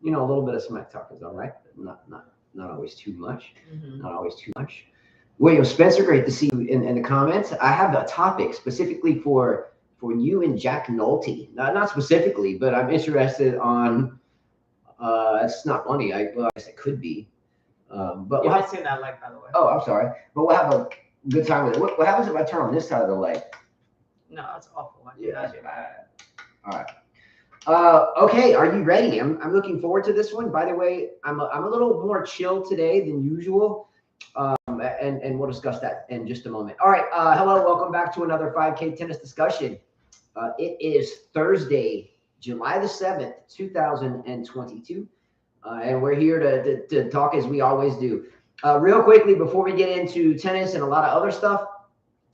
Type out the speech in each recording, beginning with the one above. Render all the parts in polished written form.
You know, a little bit of smack talk is all right, but not always too much. Not always too much. William Spencer, great to see you in the comments. I have a topic specifically for you and Jack Nolte. Not specifically, but I'm interested on. It's not funny. Well, I guess it could be. But You're missing that leg, by the way. Oh, I'm sorry. But we'll have a good time with it. What happens if I turn on this side of the leg? No, that's awful. Yeah. That's bad. All right. Okay, are you ready? I'm looking forward to this one. By the way, I'm a little more chill today than usual, and we'll discuss that in just a moment. All right, hello, welcome back to another 5K tennis discussion. It is Thursday, July the 7th, 2022, and we're here to talk as we always do. Real quickly, before we get into tennis and a lot of other stuff,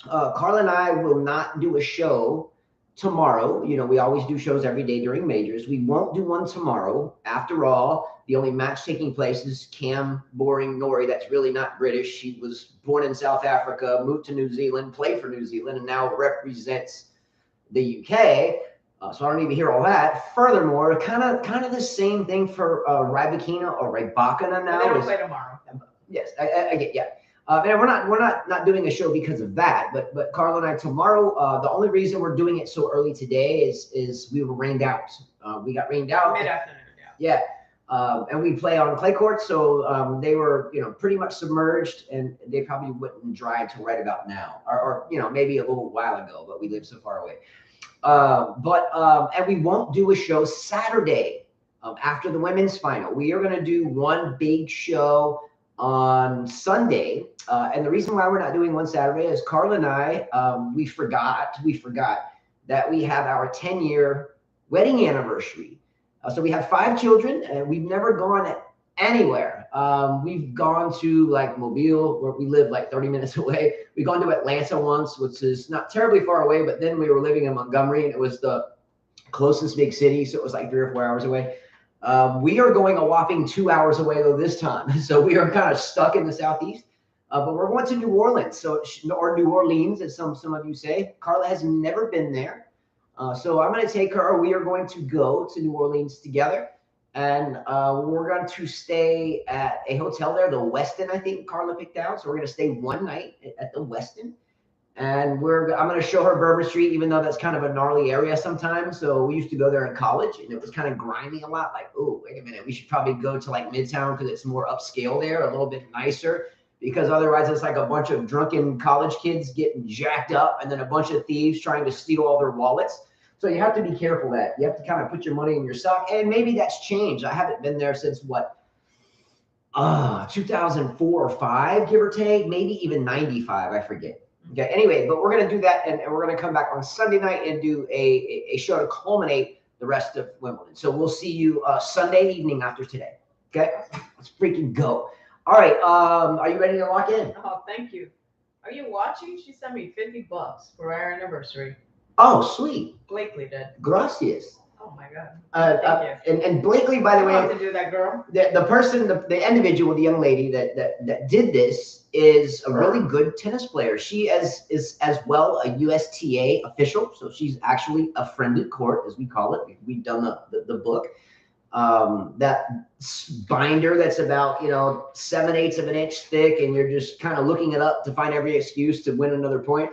Carla and I will not do a show tomorrow. You know, we always do shows every day during majors. We won't do one tomorrow. After all, the only match taking place is Cam boring Norrie. That's really not British. She was born in South Africa, moved to New Zealand, played for New Zealand, and now represents the UK. So I don't need to hear all that. Furthermore, kind of the same thing for Rybakina or Rybakina now. But they don't play tomorrow. Yes, I get, yeah. And we're not doing a show because of that, but Carla and I tomorrow, the only reason we're doing it so early today is we were rained out. We got rained out. Mid-afternoon, yeah. And we play on clay courts, so they were, pretty much submerged, and they probably wouldn't dry until right about now, or maybe a little while ago, but we live so far away. And we won't do a show Saturday after the women's final. We are going to do one big show on Sunday, and the reason why we're not doing one Saturday is Carla and I, we forgot that we have our 10-year wedding anniversary. So we have 5 children, and we've never gone anywhere. We've gone to like Mobile, where we live like 30 minutes away. We've gone to Atlanta once, which is not terribly far away, but then we were living in Montgomery, and it was the closest big city, so it was like 3 or 4 hours away. We are going a whopping 2 hours away though this time, so we are kind of stuck in the southeast. But we're going to New Orleans, or New Orleans, as some of you say. Carla has never been there, so I'm going to take her. We are going to go to New Orleans together, and we're going to stay at a hotel there, the Westin, I think Carla picked out. So we're going to stay one night at the Westin. And I'm going to show her Bourbon Street, even though that's kind of a gnarly area sometimes. So we used to go there in college, and it was kind of grimy a lot. Like, oh, wait a minute, we should probably go to like Midtown because it's more upscale there, a little bit nicer. Because otherwise, it's like a bunch of drunken college kids getting jacked up, and then a bunch of thieves trying to steal all their wallets. So you have to be careful that you have to kind of put your money in your sock. And maybe that's changed. I haven't been there since 2004 or 5, give or take, maybe even 95. I forget. Okay. Anyway, but we're going to do that, and we're going to come back on Sunday night and do a show to culminate the rest of Wimbledon. So we'll see you Sunday evening after today. Okay, let's freaking go. All right. Are you ready to lock in? Oh, thank you. Are you watching? She sent me $50 for our anniversary. Oh, sweet. Blakely did. Gracias. Oh my God. Thank you. And Blakely, by the way, have to do that, girl. The person, the individual, the young lady that did this is a really good tennis player. She is as well a USTA official, so she's actually a friended court, as we call it. We've done the book. That binder that's about 7/8 of an inch thick, and you're just kind of looking it up to find every excuse to win another point.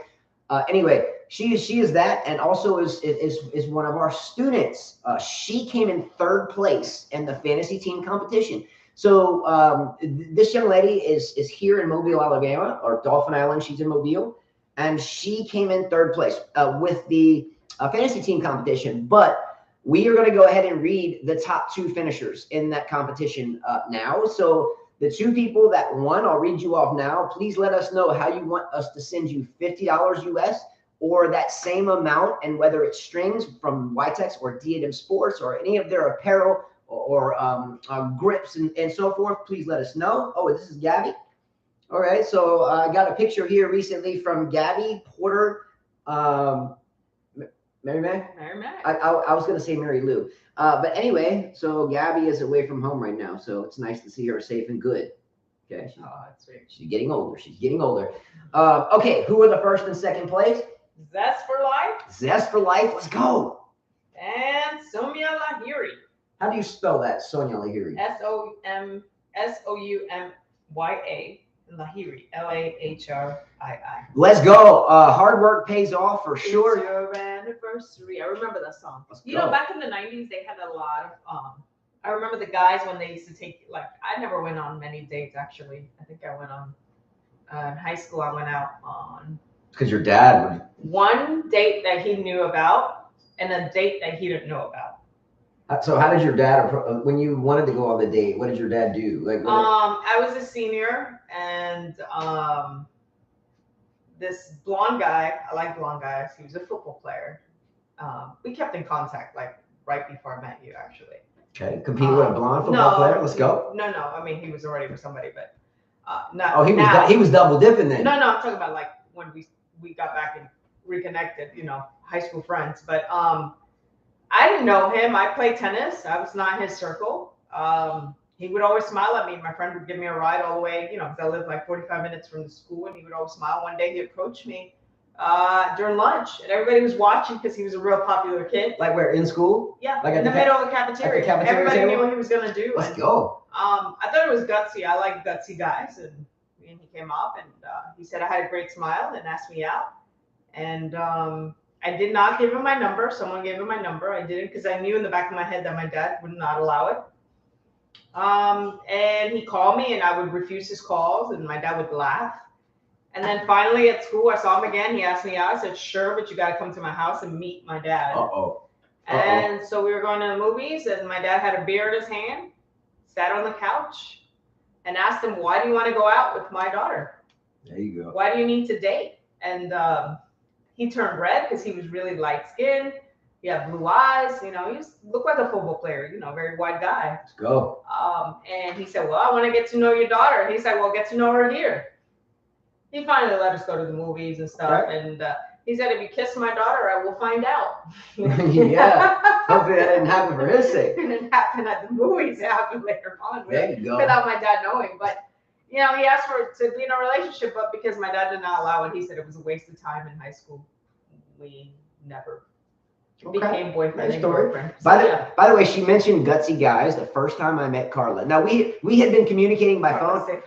Anyway, she is that, and also is one of our students. She came in 3rd place in the fantasy team competition. So this young lady is here in Mobile, Alabama, or Dauphin Island. She's in Mobile, and she came in 3rd place with the fantasy team competition. But we are going to go ahead and read the top 2 finishers in that competition now. So the 2 people that won, I'll read you off now. Please let us know how you want us to send you $50 US or that same amount, and whether it's strings from Ytex or Diadem Sports or any of their apparel or grips and so forth. Please let us know. Oh, this is Gabby. All right, so I got a picture here recently from Gabby Porter. Mary Mac? Mary Mac. I was going to say Mary Lou. But anyway, so Gabby is away from home right now, so it's nice to see her safe and good. Okay. That's sweet. She's getting older. Okay, who are the 1st and 2nd place? Zest for Life. Zest for Life. Let's go. And Soumya Lahiri. How do you spell that, Sonia Lahiri? Soumya and Lahiri, Lahrii. Let's go. Hard work pays off for sure. It's your anniversary. I remember that song. Let's You know, go. back in the 90s, they had a lot of. I remember the guys when they used to take, like, I never went on many dates, actually. I think I went on, in high school, I went out on Because your dad would. one date that he knew about and a date that he didn't know about. So how did your dad, when you wanted to go on the date, what did your dad do? Like, I was a senior, and this blonde guy, I like blonde guys, he was a football player. We kept in contact, like, right before I met you, actually. Okay, competing with a blonde football player. Let's go. No. I mean, he was already with somebody, but not. Oh, he was double dipping then. No, I'm talking about like when we got back and reconnected. You know, high school friends. But I didn't know him. I played tennis. I was not in his circle. He would always smile at me. My friend would give me a ride all the way. You know, because I lived like 45 minutes from the school, and he would always smile. One day he approached me during lunch, and everybody was watching because he was a real popular kid. Like where, in school? Yeah, like in the middle of the cafeteria. Everybody table? knew what he was gonna do. Let's go. I thought it was gutsy. I like gutsy guys, and he came up and he said I had a great smile and asked me out. And I did not give him my number. Someone gave him my number. I didn't because I knew in the back of my head that my dad would not allow it. And he called me, and I would refuse his calls, and my dad would laugh. And then finally at school, I saw him again. He asked me out. I said, sure, but you got to come to my house and meet my dad. And so we were going to the movies, and my dad had a beer in his hand, sat on the couch, and asked him, why do you want to go out with my daughter? There you go. Why do you need to date? And he turned red because he was really light-skinned. He had blue eyes. You know, he looked like a football player, you know, very white guy. Let's go. And he said, well, I want to get to know your daughter. And he said, well, get to know her here. He finally let us go to the movies and stuff. Okay. And he said, if you kiss my daughter, I will find out. Yeah. Hopefully that didn't happen for his sake. It didn't happen at the movies. It happened later on. There you go. Without my dad knowing. But, you know, he asked for to be in a relationship, but because my dad did not allow it, he said it was a waste of time in high school. We never became boyfriend and girlfriend. By the way, she mentioned gutsy guys the first time I met Carla. Now we had been communicating by phone.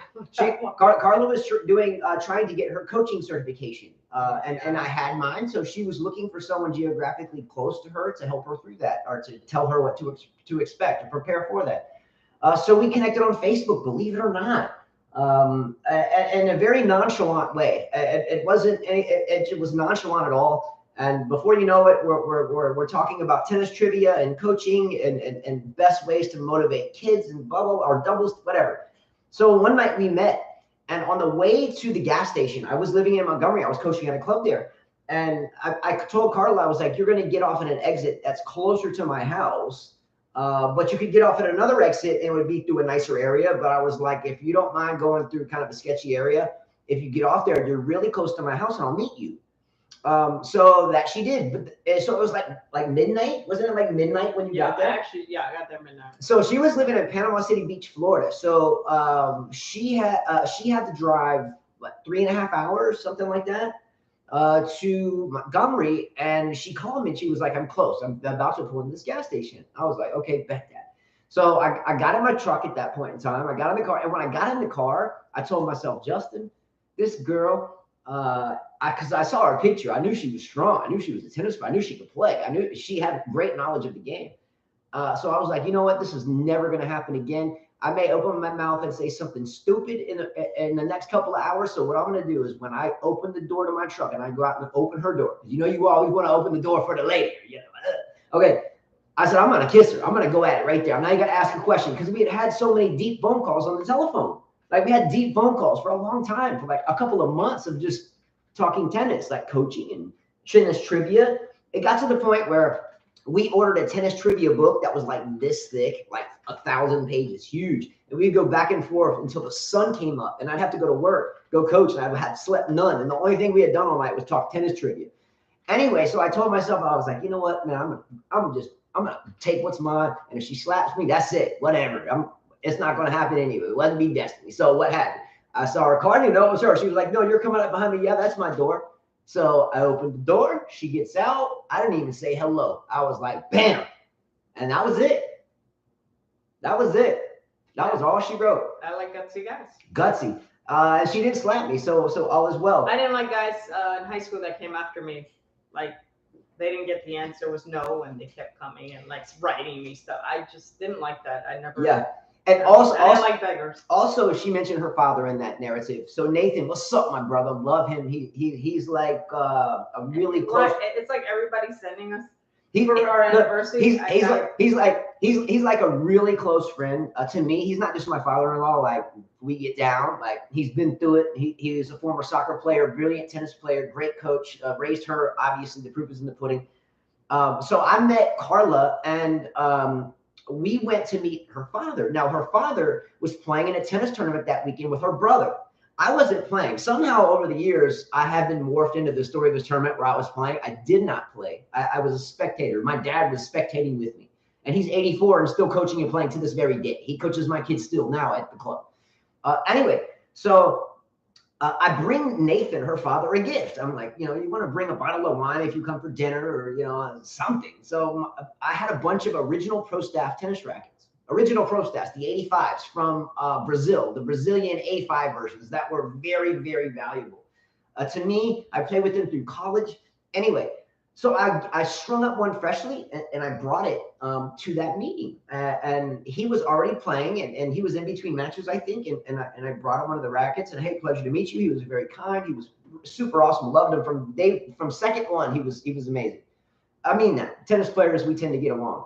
Carla was trying to get her coaching certification, and I had mine. So she was looking for someone geographically close to her to help her through that, or to tell her what to expect, to prepare for that. So we connected on Facebook, believe it or not, in a very nonchalant way. It was nonchalant at all. And before you know it, we're talking about tennis trivia and coaching and best ways to motivate kids and blah, blah, blah, or doubles, whatever. So one night we met, and on the way to the gas station, I was living in Montgomery. I was coaching at a club there. And I told Carla, I was like, you're going to get off at an exit that's closer to my house. But you could get off at another exit and it would be through a nicer area. But I was like, if you don't mind going through kind of a sketchy area, if you get off there, you're really close to my house and I'll meet you. So that she did, but so it was like midnight. Wasn't it like midnight when you got there? Actually, yeah, I got there midnight. So she was living in Panama City Beach, Florida. So she had to drive what 3.5 hours, something like that, to Montgomery. And she called me and she was like, "I'm close. I'm about to pull in this gas station." I was like, "Okay, bet that." So I got in my truck at that point in time. I got in the car, and when I got in the car, I told myself, Justin, this girl. Because I saw her picture, I knew she was strong. I knew she was a tennis player. I knew she could play. I knew she had great knowledge of the game. So I was like, you know what? This is never going to happen again. I may open my mouth and say something stupid in the next couple of hours. So what I'm going to do is when I open the door to my truck and I go out and open her door, you know, you always want to open the door for the lady. You know, okay. I said, I'm going to kiss her. I'm going to go at it right there. I'm not even going to ask a question because we had so many deep phone calls on the telephone. Like we had deep phone calls for a long time, for like a couple of months of just talking tennis, like coaching and tennis trivia. It got to the point where we ordered a tennis trivia book that was like this thick, like 1,000 pages, huge. And we'd go back and forth until the sun came up and I'd have to go to work, go coach. And I had slept none. And the only thing we had done all night was talk tennis trivia. Anyway, so I told myself, I was like, you know what, man, I'm going to take what's mine. And if she slaps me, that's it, whatever. It's not going to happen anyway. It wasn't be destiny. So what happened? I saw her car. I didn't know it was her. She was like, no, you're coming up behind me. Yeah, that's my door. So I opened the door. She gets out. I didn't even say hello. I was like, bam. And that was it. That was it. That was all she wrote. I like gutsy guys. Gutsy. She didn't slap me, so all is well. I didn't like guys in high school that came after me. Like, they didn't get the answer was no, and they kept coming and like writing me stuff. I just didn't like that. I never. Yeah. And also, I didn't like beggars. Also, she mentioned her father in that narrative. So Nathan, what's up, my brother? Love him. He's like a really close. It's like everybody's sending us for our anniversary. He's like a really close friend to me. He's not just my father-in-law. Like, we get down. Like, he's been through it. He is a former soccer player, brilliant tennis player, great coach. Raised her. Obviously, the proof is in the pudding. So I met Carla, and we went to meet her father. Now, her father was playing in a tennis tournament that weekend with her brother. I wasn't playing. Somehow over the years, I have been morphed into the story of this tournament where I was playing. I did not play. I was a spectator. My dad was spectating with me. And he's 84 and still coaching and playing to this very day. He coaches my kids still now at the club. Anyway, so I bring Nathan, her father, a gift. I'm like, you want to bring a bottle of wine if you come for dinner or, something. So I had a bunch of original Pro Staff tennis rackets. Original Pro Staffs, the 85s from Brazil, the Brazilian A5 versions that were very, very valuable. To me, I played with them through college. Anyway, so I strung up one freshly and I brought it to that meeting. And he was already playing and he was in between matches, I think. And I brought him one of the rackets and, hey, pleasure to meet you. He was very kind. He was super awesome. Loved him from second one. He was amazing. I mean that. Tennis players, we tend to get along.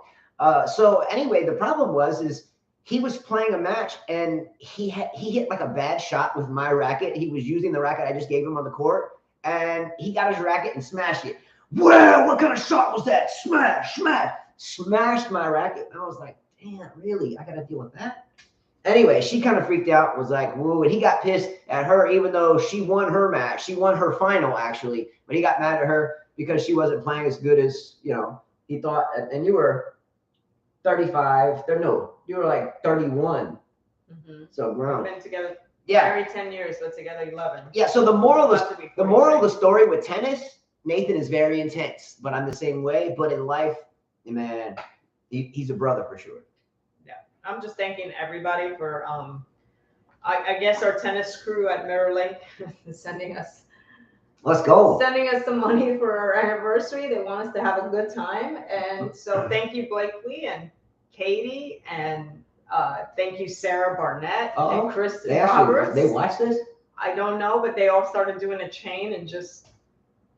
So anyway, the problem is he was playing a match and he hit like a bad shot with my racket. He was using the racket I just gave him on the court, and he got his racket and smashed it. Well, what kind of shot was that? Smashed my racket. And I was like, damn, really? I got to deal with that? Anyway, she kind of freaked out and was like, woo, and he got pissed at her even though she won her match. She won her final, actually, but he got mad at her because she wasn't playing as good as, he thought. And you were 35. No, you were like 31. Mm-hmm. So grown. We've been together. Yeah. Married 10 years, but together 11. Yeah. So the moral of the story with tennis, Nathan is very intense, but I'm the same way. But in life, man, he's a brother for sure. Yeah. I'm just thanking everybody for I guess our tennis crew at Mirror Lake is sending us. Let's go. Sending us some money for our anniversary. They want us to have a good time. And so thank you, Blakely and Katie. And thank you, Sarah Barnett and Kristen Roberts. They watch this? I don't know, but they all started doing a chain and just.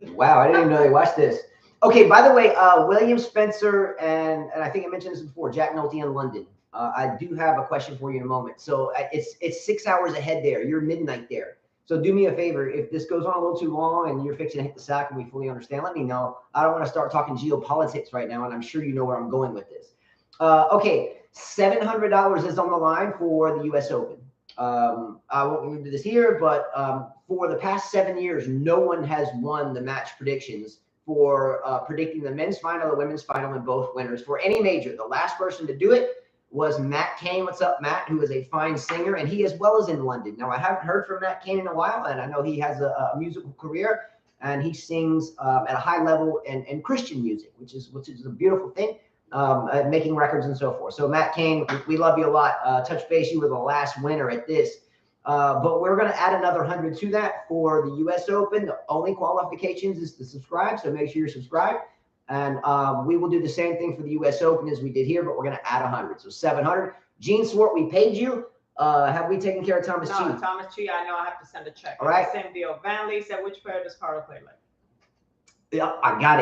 Wow, I didn't even know they watched this. Okay, by the way, William Spencer and I think I mentioned this before, Jack Nolte in London. I do have a question for you in a moment. So it's 6 hours ahead there. You're midnight there. So do me a favor, if this goes on a little too long and you're fixing to hit the sack and we fully understand, let me know. I don't want to start talking geopolitics right now, and I'm sure you know where I'm going with this. Okay, $700 is on the line for the U.S. Open. I won't go into this here, but for the past 7 years, no one has won the match predictions for predicting the men's final, the women's final, and both winners for any major. The last person to do it was Matt Cain. What's up, Matt? Who is a fine singer, and he as well is in London. Now, I haven't heard from Matt Cain in a while, and I know he has a musical career, and he sings at a high level in Christian music, which is a beautiful thing, making records and so forth. So, Matt Cain, we love you a lot. Touch base, you were the last winner at this. But we're going to add another 100 to that for the U.S. Open. The only qualifications is to subscribe, so make sure you're subscribed. And we will do the same thing for the U.S. Open as we did here, but we're going to add 100. So 700. Gene Swart, we paid you. Have we taken care of Thomas Chi? No, Thomas Chi, I know I have to send a check. All right. Same deal. Van Lee said, which player does Carla play like? Yeah, I got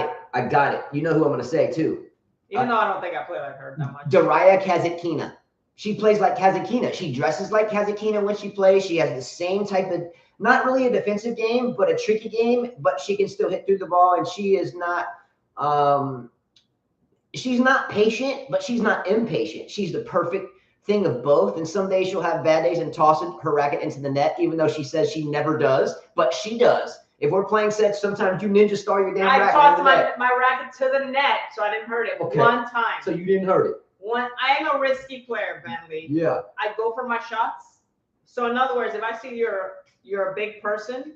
it. You know who I'm going to say, too. Even though I don't think I play like her that much. Daria Kasatkina. She plays like Kasatkina. She dresses like Kasatkina when she plays. She has the same type of, not really a defensive game, but a tricky game, but she can still hit through the ball, and she is not she's not patient, but she's not impatient. She's the perfect thing of both. And some days she'll have bad days and toss her racket into the net, even though she says she never does, but she does. If we're playing sets, sometimes you ninja star your damn racket. I tossed my racket to the net, so I didn't hurt it one time. So you didn't hurt it. I am a risky player, Van Lee. Yeah. I go for my shots. So in other words, if I see you're a big person,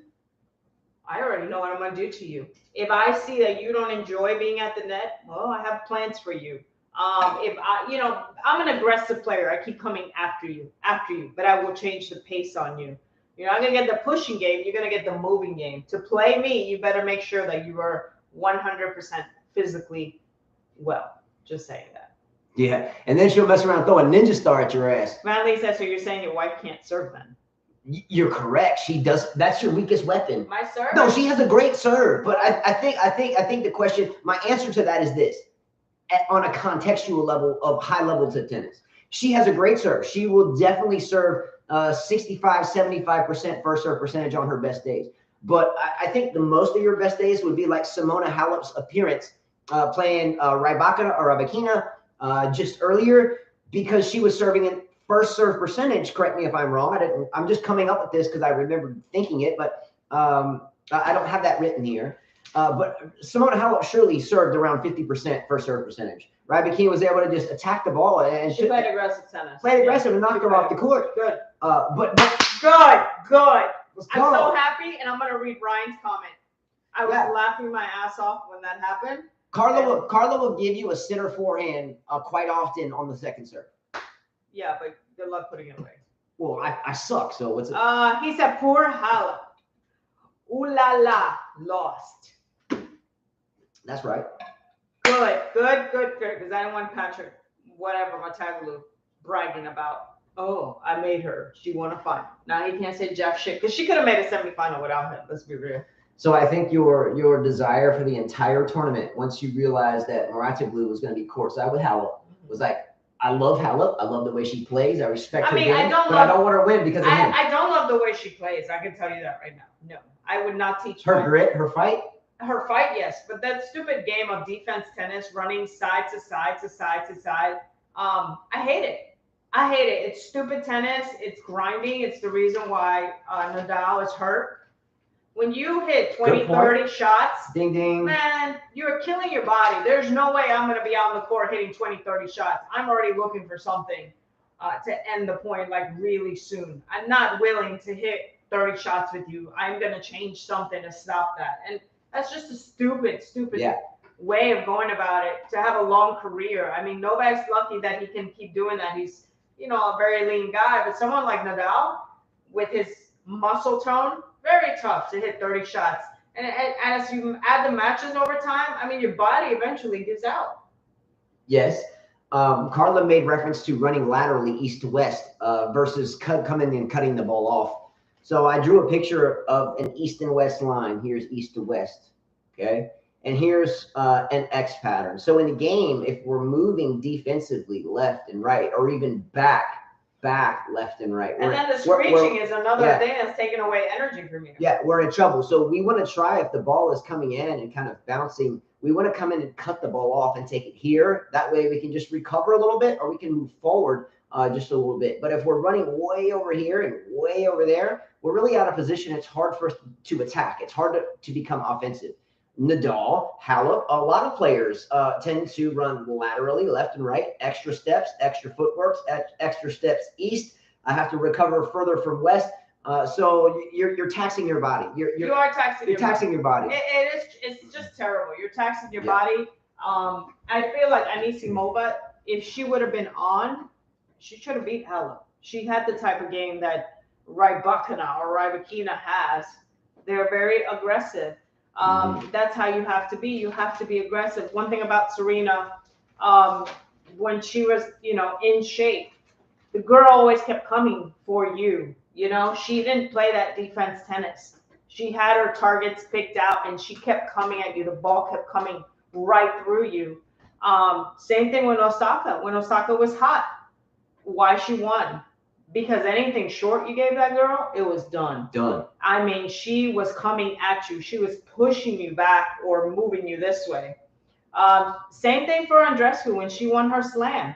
I already know what I'm going to do to you. If I see that you don't enjoy being at the net, well, I have plans for you. If I'm an aggressive player. I keep coming after you, but I will change the pace on you. You're not going to get the pushing game. You're going to get the moving game. To play me, you better make sure that you are 100% physically well. Just saying that. Yeah, and then she'll mess around throwing ninja star at your ass. Manly says, so you're saying your wife can't serve then? You're correct. She does. That's your weakest weapon. My serve? No, she has a great serve. But I think the question, my answer to that is this. On a contextual level of high levels of tennis, she has a great serve. She will definitely serve 65, 75% first serve percentage on her best days. But I think the most of your best days would be like Simona Halep's appearance playing Rybakina just earlier, because she was serving in first serve percentage. Correct me if I'm wrong. I'm just coming up with this because I remember thinking it, but I don't have that written here. But Simona Halep surely served around 50% first serve percentage. Rybakina was able to just attack the ball and she played aggressive tennis. Played aggressive and knocked her off the court. Good. But good. I'm so happy, and I'm gonna read Ryan's comment. I was laughing my ass off when that happened. Carla will give you a center forehand quite often on the second serve. Yeah, but good luck putting it away. Well, I suck. So what's it? He said poor Halep. Ooh la la, lost. That's right. Good. Because I don't want Patrick, whatever, Mataglu, bragging about, oh, I made her. She won a final. Now he can't say jack shit, because she could have made a semifinal without him. Let's be real. So I think your desire for the entire tournament, once you realized that Mataglu was going to be courtside with Halep, was like, I love Halep. I love the way she plays. I respect her game, I don't want her to win because of him. I don't love the way she plays. I can tell you that right now. No, I would not teach her grit, her fight. Her fight, yes, but that stupid game of defense tennis, running side to side to side to side, I hate it. It's stupid tennis. It's grinding. It's the reason why Nadal is hurt. When you hit 20, 30 shots, ding, ding, man, you're killing your body. There's no way I'm going to be on the court hitting 20, 30 shots. I'm already looking for something to end the point like really soon. I'm not willing to hit 30 shots with you. I'm going to change something to stop that. And that's just a stupid way of going about it to have a long career. I mean, Novak's lucky that he can keep doing that. He's, a very lean guy. But someone like Nadal, with his muscle tone, very tough to hit 30 shots. And as you add the matches over time, I mean, your body eventually gives out. Yes. Carla made reference to running laterally east to west versus coming and cutting the ball off. So I drew a picture of an east and west line. Here's east to west, okay? And here's an X pattern. So in the game, if we're moving defensively left and right, or even back left and right. And then the screeching is another thing that's taking away energy from you. Yeah, we're in trouble. So we want to try, if the ball is coming in and kind of bouncing, we want to come in and cut the ball off and take it here. That way we can just recover a little bit, or we can move forward just a little bit. But if we're running way over here and way over there, we're really out of position. It's hard for us to attack. It's hard to become offensive. Nadal, Halep, a lot of players tend to run laterally, left and right, extra steps, extra footworks, extra steps east. I have to recover further from west. So you're taxing your body. You are taxing. You're taxing your body. It's just terrible. You're taxing your body. I feel like Anisimova, if she would have been on, she should have beat Halep. She had the type of game that Rybakina has. They're very aggressive. That's how you have to be. You have to be aggressive. One thing about Serena, when she was, in shape, the girl always kept coming for you. She didn't play that defense tennis. She had her targets picked out, and she kept coming at you. The ball kept coming right through you. Same thing with Osaka. When Osaka was hot, why she won? Because anything short you gave that girl, it was done. I mean, she was coming at you. She was pushing you back or moving you this way. Same thing for Andreescu when she won her slam.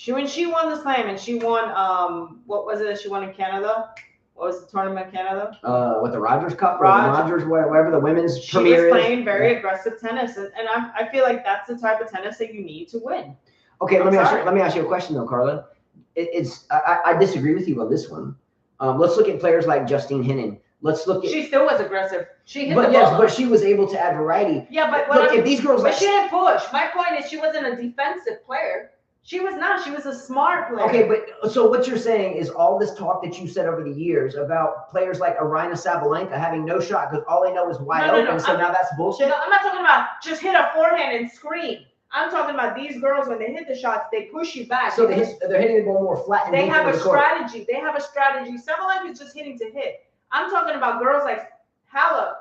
When she won the slam and she won, what was it that she won in Canada? What was the tournament in Canada? With the Rogers Cup or the Rogers, whatever the women's premier is. She was playing very aggressive tennis. And I feel like that's the type of tennis that you need to win. Okay, let me ask you a question though, Carla. I disagree with you on this one. Let's look at players like Justine Henin. Let's look at. She still was aggressive. She hit But the yes, ball. but she was able to add variety. Yeah, but look, if these girls but she didn't push. My point is, she wasn't a defensive player. She was not. She was a smart player. Okay, but so what you're saying is all this talk that you said over the years about players like Aryna Sabalenka having no shot because all they know is wide open. So now that's bullshit. No, I'm not talking about just hit a forehand and scream. I'm talking about these girls when they hit the shots, they push you back. So they're hitting the ball more flat. And they have a strategy. They have a strategy. Sabalenka is just hitting to hit. I'm talking about girls like Halep.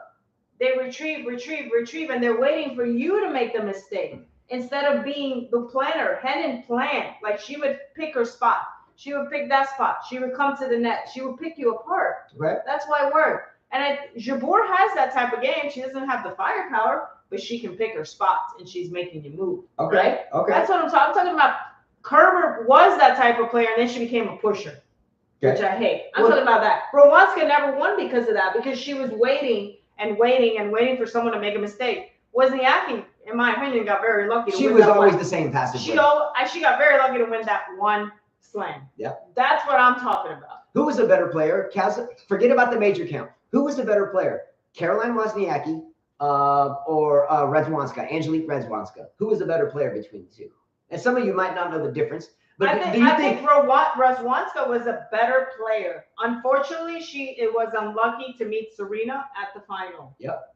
They retrieve, and they're waiting for you to make the mistake. Instead of being the planner, Henin planned. Like she would pick her spot. She would pick that spot. She would come to the net. She would pick you apart. Right. That's why it worked. And Jabeur has that type of game. She doesn't have the firepower, but she can pick her spots and she's making you move. Okay. Right? Okay. That's what I'm talking. I'm talking about. Kerber was that type of player, and then she became a pusher, which I hate. I'm talking about that. Rybakina never won because of that, because she was waiting for someone to make a mistake. Wozniacki, in my opinion, got very lucky. She was always the same passive. She got very lucky to win that one slam. Yeah. That's what I'm talking about. Who was a better player? Forget about the major count. Who was the better player? Caroline Wozniacki or Radwanska, Angelique Radwanska? Who was the better player between the two? And some of you might not know the difference. But I think Radwanska was a better player. Unfortunately, it was unlucky to meet Serena at the final. Yep.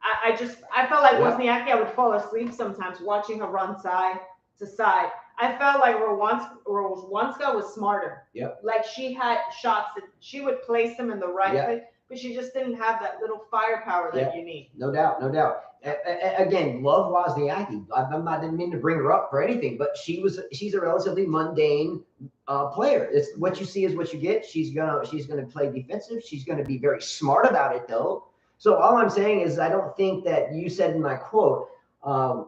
I felt like Wozniacki, I would fall asleep sometimes watching her run side to side. I felt like Radwanska was smarter. Yep. Like she had shots that she would place them in the right place, but she just didn't have that little firepower that you need. No doubt. Again, love Wozniacki. I didn't mean to bring her up for anything, but she's a relatively mundane player. It's what you see is what you get. She's gonna play defensive. She's gonna be very smart about it though. So all I'm saying is I don't think that you said in my quote,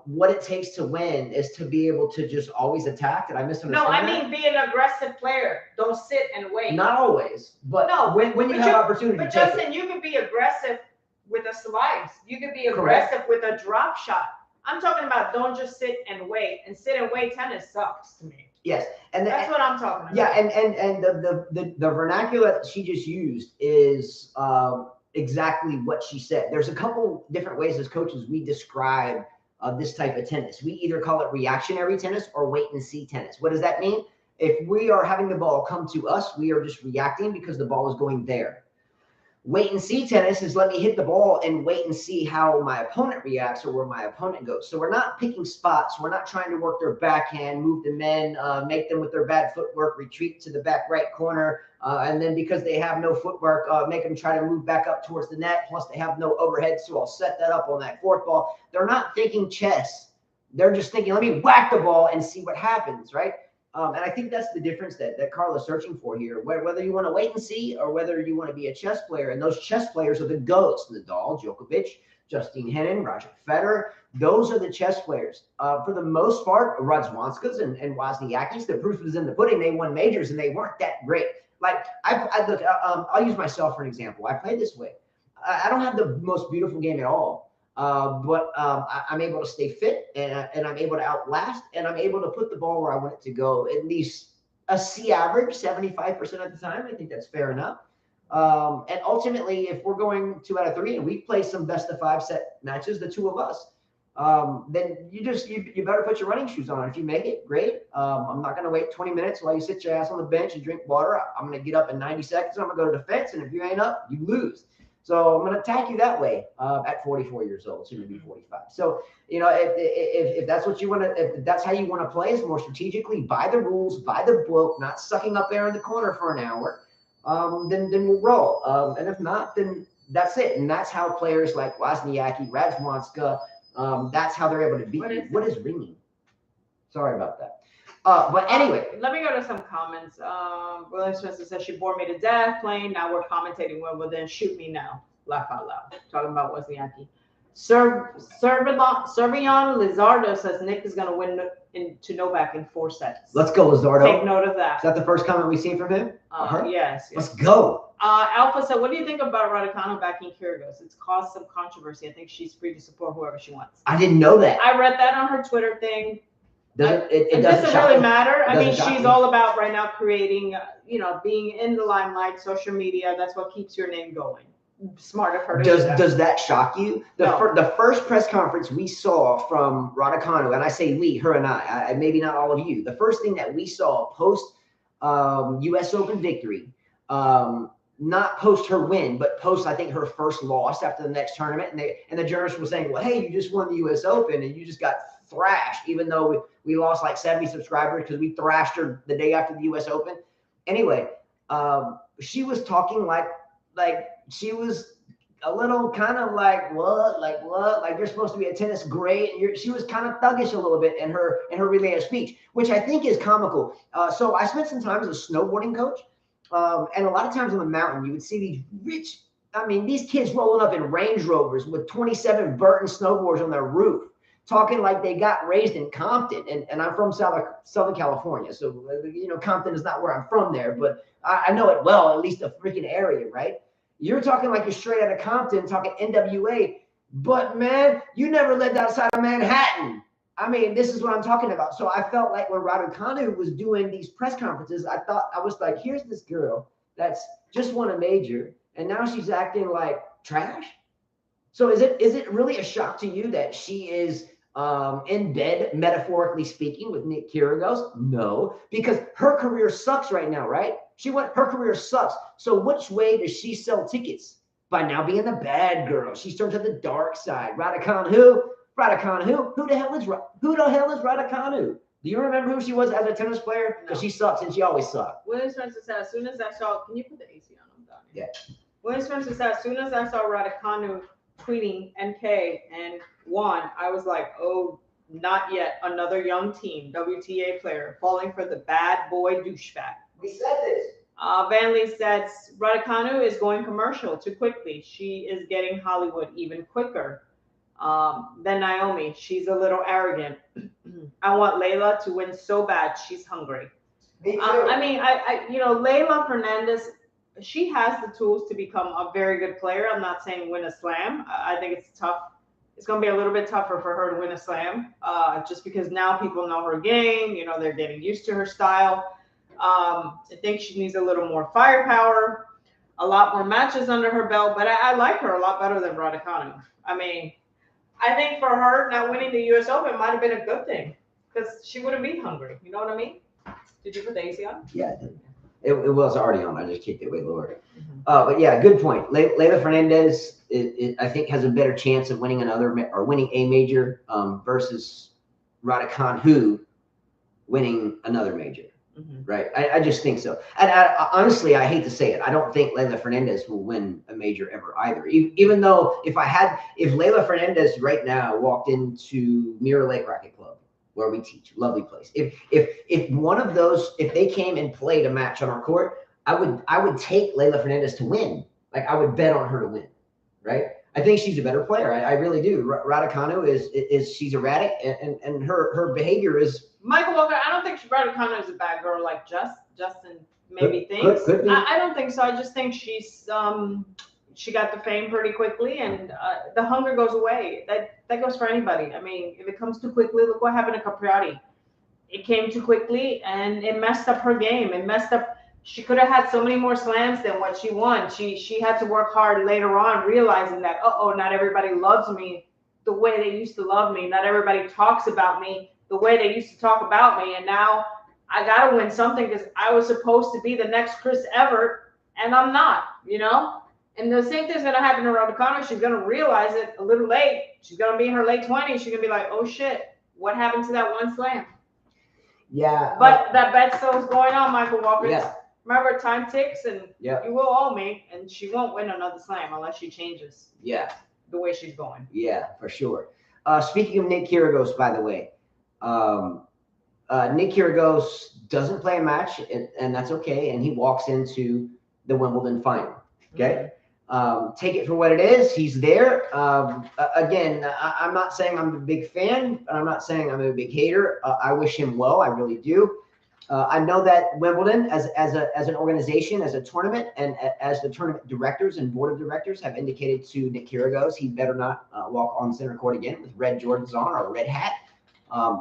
what it takes to win is to be able to just always attack. Did I misunderstand? No, I mean be an aggressive player. Don't sit and wait. Not always, but when you have opportunity. But Justin, you can be aggressive with a slice. You can be aggressive with a drop shot. I'm talking about don't just sit and wait. And sit and wait tennis sucks to me. Yes, and that's what I'm talking about. Yeah, and the vernacular that she just used is exactly what she said. There's a couple different ways as coaches we describe this type of tennis. We either call it reactionary tennis or wait and see tennis. What does that mean? If we are having the ball come to us, we are just reacting because the ball is going there. Wait and see tennis is let me hit the ball and wait and see how my opponent reacts or where my opponent goes. So we're not picking spots. We're not trying to work their backhand, move the men, make them with their bad footwork, retreat to the back right corner. And then because they have no footwork, make them try to move back up towards the net. Plus they have no overhead. So I'll set that up on that fourth ball. They're not thinking chess. They're just thinking, let me whack the ball and see what happens, right? And I think that's the difference that Carla's searching for here, whether you want to wait and see or whether you want to be a chess player. And those chess players are the GOATs: Nadal, Djokovic, Justine Henin, Roger Federer. Those are the chess players. For the most part, Radwanskas and Wozniackis, the proof is in the pudding. They won majors and they weren't that great. Like look, I'll use myself for an example. I play this way. I don't have the most beautiful game at all. But I'm able to stay fit and I'm able to outlast and I'm able to put the ball where I want it to go at least a C average 75% of the time. I think that's fair enough. And ultimately, if we're going 2 out of 3 and we play some best of 5 set matches, the two of us, then you better put your running shoes on. If you make it, great. I'm not going to wait 20 minutes while you sit your ass on the bench and drink water. I'm going to get up in 90 seconds. I'm going to go to defense. And if you ain't up, you lose. So I'm going to attack you that way at 44 years old, soon to be 45. So, if that's what you want to, if that's how you want to play, is more strategically, by the rules, by the book, not sucking up there in the corner for an hour, then we'll roll. And if not, then that's it. And that's how players like Wozniacki, Radwanska, that's how they're able to beat you. What is ringing? Sorry about that. But anyway, let me go to some comments. William Spencer says she bored me to death playing. Now we're commentating Wimbledon. Shoot me now. Laugh out loud. Talking about Wozniacki. Servion Lizardo says Nick is going to win to Novak in 4 sets. Let's go, Lizardo. Take note of that. Is that the first comment we've seen from him? Yes. Let's go. Alpha said, what do you think about Rybakina backing Kyrgios? It's caused some controversy. I think she's free to support whoever she wants. I didn't know that. I read that on her Twitter thing. It doesn't really matter. I mean, she's all about right now creating, being in the limelight, social media. That's what keeps your name going. smart of her to do that. Does that shock you? The first press conference we saw from Rybakina, and I say we, her and I maybe not all of you, the first thing that we saw post US Open victory, not post her win, but post, I think, her first loss after the next tournament. And the journalists were saying, well, hey, you just won the US Open and you just got thrashed, even though we lost like 70 subscribers because we thrashed her the day after the US Open. Anyway, she was talking like she was a little kind of like what, like you're supposed to be a tennis great. And she was kind of thuggish a little bit in her relay of speech, which I think is comical. So I spent some time as a snowboarding coach, and a lot of times on the mountain you would see these rich. I mean, these kids rolling up in Range Rovers with 27 Burton snowboards on their roof, talking like they got raised in Compton. And I'm from Southern California, so Compton is not where I'm from there, but I know it well, at least the freaking area, right? You're talking like you're straight out of Compton, talking NWA, but man, you never lived outside of Manhattan. I mean, this is what I'm talking about. So I felt like when Rybakina was doing these press conferences, I was like, here's this girl that's just won a major, and now she's acting like trash. So is it really a shock to you that she is in bed, metaphorically speaking, with Nick Kyrgios? No, because her career sucks right now, right? Her career sucks. So which way does she sell tickets? By now being the bad girl. She's turned to the dark side. Rybakina who? Rybakina who? Who the hell is Rybakina? Do you remember who she was as a tennis player? Because she sucks and she always sucked. William Spencer said, as soon as I saw, can you put the AC on? I'm done. Yeah. William Spencer said, as soon as I saw Rybakina tweeting NK and won, I was like, oh, not yet. Another young team, WTA player, falling for the bad boy douchebag. We said this. Van Lee says, Rybakina is going commercial too quickly. She is getting Hollywood even quicker than Naomi. She's a little arrogant. I want Leylah to win so bad. She's hungry. Me too. I mean, Leylah Fernandez, she has the tools to become a very good player. I'm not saying win a slam. I think it's tough. It's going to be a little bit tougher for her to win a slam, just because now people know her game. They're getting used to her style. I think she needs a little more firepower, a lot more matches under her belt, but I like her a lot better than Rybakina. I mean, I think for her not winning the US Open might have been a good thing because she wouldn't be hungry. You know what I mean? Did you put the AC on? Yeah, I did. It was already on. I just kicked it way lower. Mm-hmm. But yeah, good point. Leylah Fernandez, I think, has a better chance of winning winning a major versus Rybakina winning another major. Mm-hmm. Right. I just think so. And honestly, I hate to say it, I don't think Leylah Fernandez will win a major ever either. Even though if Leylah Fernandez right now walked into Mirror Lake Racket Club, where we teach, lovely place. If one of those, if they came and played a match on our court, I would take Leylah Fernandez to win. Like I would bet on her to win. Right. I think she's a better player. I really do. Rybakina is she's erratic and her behavior is. Michael Walker, I don't think Rybakina is a bad girl like Justin maybe thinks. Could I don't think so. I just think she's she got the fame pretty quickly, and the hunger goes away. That goes for anybody. I mean, if it comes too quickly, look what happened to Capriati. It came too quickly, and it messed up her game. It messed up. She could have had so many more slams than what she won. She had to work hard later on, realizing that, not everybody loves me the way they used to love me. Not everybody talks about me the way they used to talk about me. And now I got to win something because I was supposed to be the next Chris Evert, and I'm not, And the same thing's going to happen to Rybakina. She's going to realize it a little late. She's going to be in her late 20s. She's going to be like, oh, shit, what happened to that one slam? Yeah. But that bet still is going on, Michael Walker. Yeah. Remember, time ticks, and you will owe me, and she won't win another slam unless she changes the way she's going. Yeah, for sure. Speaking of Nick Kyrgios, by the way, Nick Kyrgios doesn't play a match, and that's okay, and he walks into the Wimbledon final. Okay? Mm-hmm. Take it for what it is. He's there. Again, I'm not saying I'm a big fan, and I'm not saying I'm a big hater. I wish him well. I really do. I know that Wimbledon, as an organization, as a tournament, and as the tournament directors and board of directors have indicated to Nick Kyrgios, he better not walk on center court again with red Jordans on or a red hat,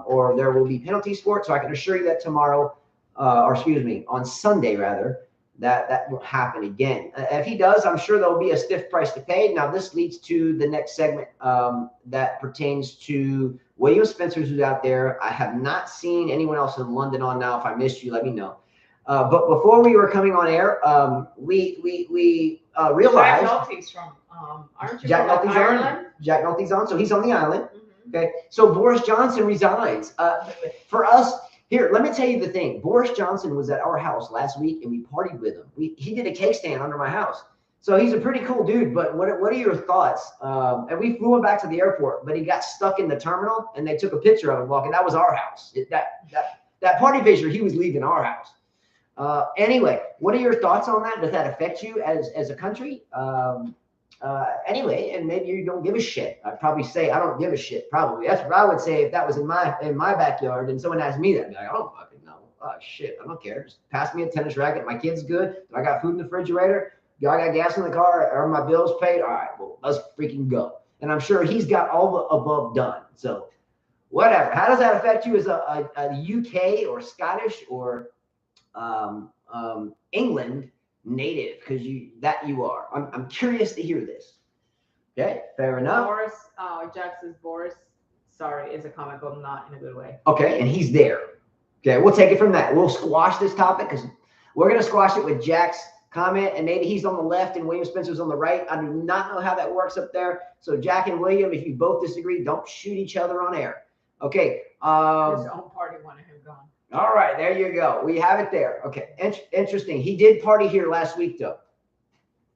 or there will be penalties for it. So I can assure you that on Sunday, rather, that won't happen again. If he does, I'm sure there'll be a stiff price to pay. Now, this leads to the next segment that pertains to William Spencer's, who's out there. I have not seen anyone else in London on now. If I missed you, let me know. But before we were coming on air, we realized Jack Nolte's from aren't you Jack from Nolte's Ireland? on. Jack Nolte's on, so he's on the island. Mm-hmm. Okay, so Boris Johnson resigns. For us. Here, let me tell you the thing. Boris Johnson was at our house last week, and we partied with him. He did a cake stand under my house. So he's a pretty cool dude, but what are your thoughts? And we flew him back to the airport, but he got stuck in the terminal, and they took a picture of him walking. That was our house. That party picture, he was leaving our house. Anyway, what are your thoughts on that? Does that affect you as a country? Anyway, and maybe you don't give a shit. I'd probably say I don't give a shit. Probably that's what I would say if that was in my backyard and someone asked me that. I'd be like, I don't fucking know. Oh shit, I don't care. Just pass me a tennis racket. My kid's good. I got food in the refrigerator. I got gas in the car. Are my bills paid? All right, well let's freaking go. And I'm sure he's got all the above done. So whatever. How does that affect you as a UK or Scottish or England native, because you are. I'm curious to hear this. Okay, fair enough. Boris, Jack says Boris, sorry, is a comic book, not in a good way. Okay, and he's there. Okay, we'll take it from that. We'll squash this topic because we're going to squash it with Jack's comment, and maybe he's on the left and William Spencer's on the right. I do not know how that works up there. So Jack and William, if you both disagree, don't shoot each other on air. Okay. His own party wanted him gone. All right, there you go. We have it there. Okay, interesting. He did party here last week, though.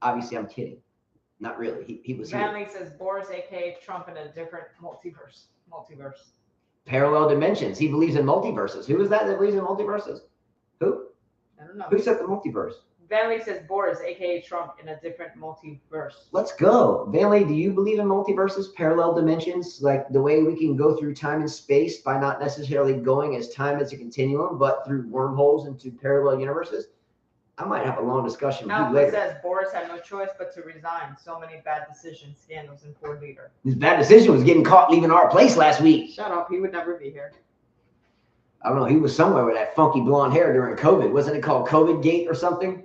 Obviously, I'm kidding. Not really. He was Manley here. says Boris, aka Trump, in a different multiverse. Parallel dimensions. He believes in multiverses. Who is that believes in multiverses? Who? I don't know. Who said the multiverse? Vanley says Boris, aka Trump, in a different multiverse. Let's go. Vanley, do you believe in multiverses, parallel dimensions, like the way we can go through time and space by not necessarily going as time as a continuum, but through wormholes into parallel universes? I might have a long discussion with you later. Says Boris had no choice but to resign. So many bad decisions, scandals, and poor leader. His bad decision was getting caught leaving our place last week. Shut up. He would never be here. I don't know. He was somewhere with that funky blonde hair during COVID. Wasn't it called COVID Gate or something?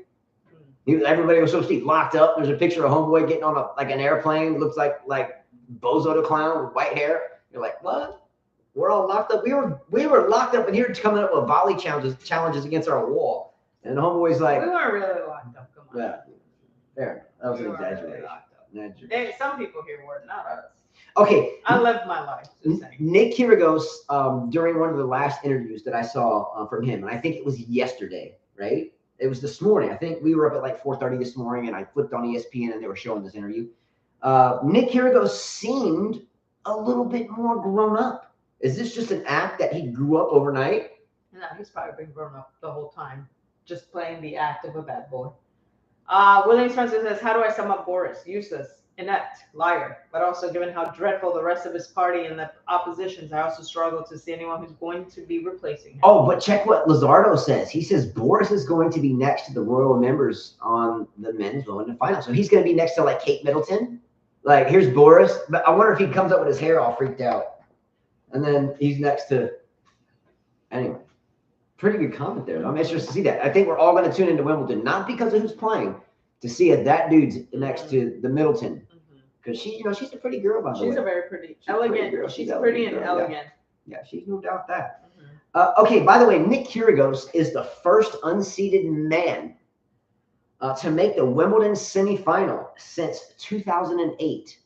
Everybody was supposed to be locked up. There's a picture of homeboy getting on an airplane. Looks like Bozo the Clown with white hair. You're like, what? We're all locked up. We were locked up in here coming up with volley challenges against our wall. And the homeboy's like, we weren't really locked up. Come on. Yeah, there. That was an exaggeration. Really some people here were, not us. Okay. I lived my life. Nick Kyrgios, during one of the last interviews that I saw from him, and I think it was yesterday, right? It was this morning. I think we were up at like 4:30 this morning, and I flipped on ESPN, and they were showing this interview. Nick Kyrgios seemed a little bit more grown up. Is this just an act that he grew up overnight? No, he's probably been grown up the whole time, just playing the act of a bad boy. William Spencer says, how do I sum up Boris? Useless, inept, liar, but also given how dreadful the rest of his party and the oppositions, I also struggle to see anyone who's going to be replacing him. Oh, but check what Lizardo says. He says Boris is going to be next to the royal members on the men's Wimbledon final. So he's going to be next to like Kate Middleton. Like, here's Boris. But I wonder if he comes up with his hair all freaked out. And then he's next to, anyway. Pretty good comment there. I'm interested to see that. I think we're all going to tune into Wimbledon, not because of who's playing, to see if that dude's next to the Middleton. Because she's a pretty girl, by the way. She's a very pretty, elegant. She's pretty and elegant. Yeah, she's no doubt that. Okay, by the way, Nick Kyrgios is the first unseeded man to make the Wimbledon semifinal since 2008.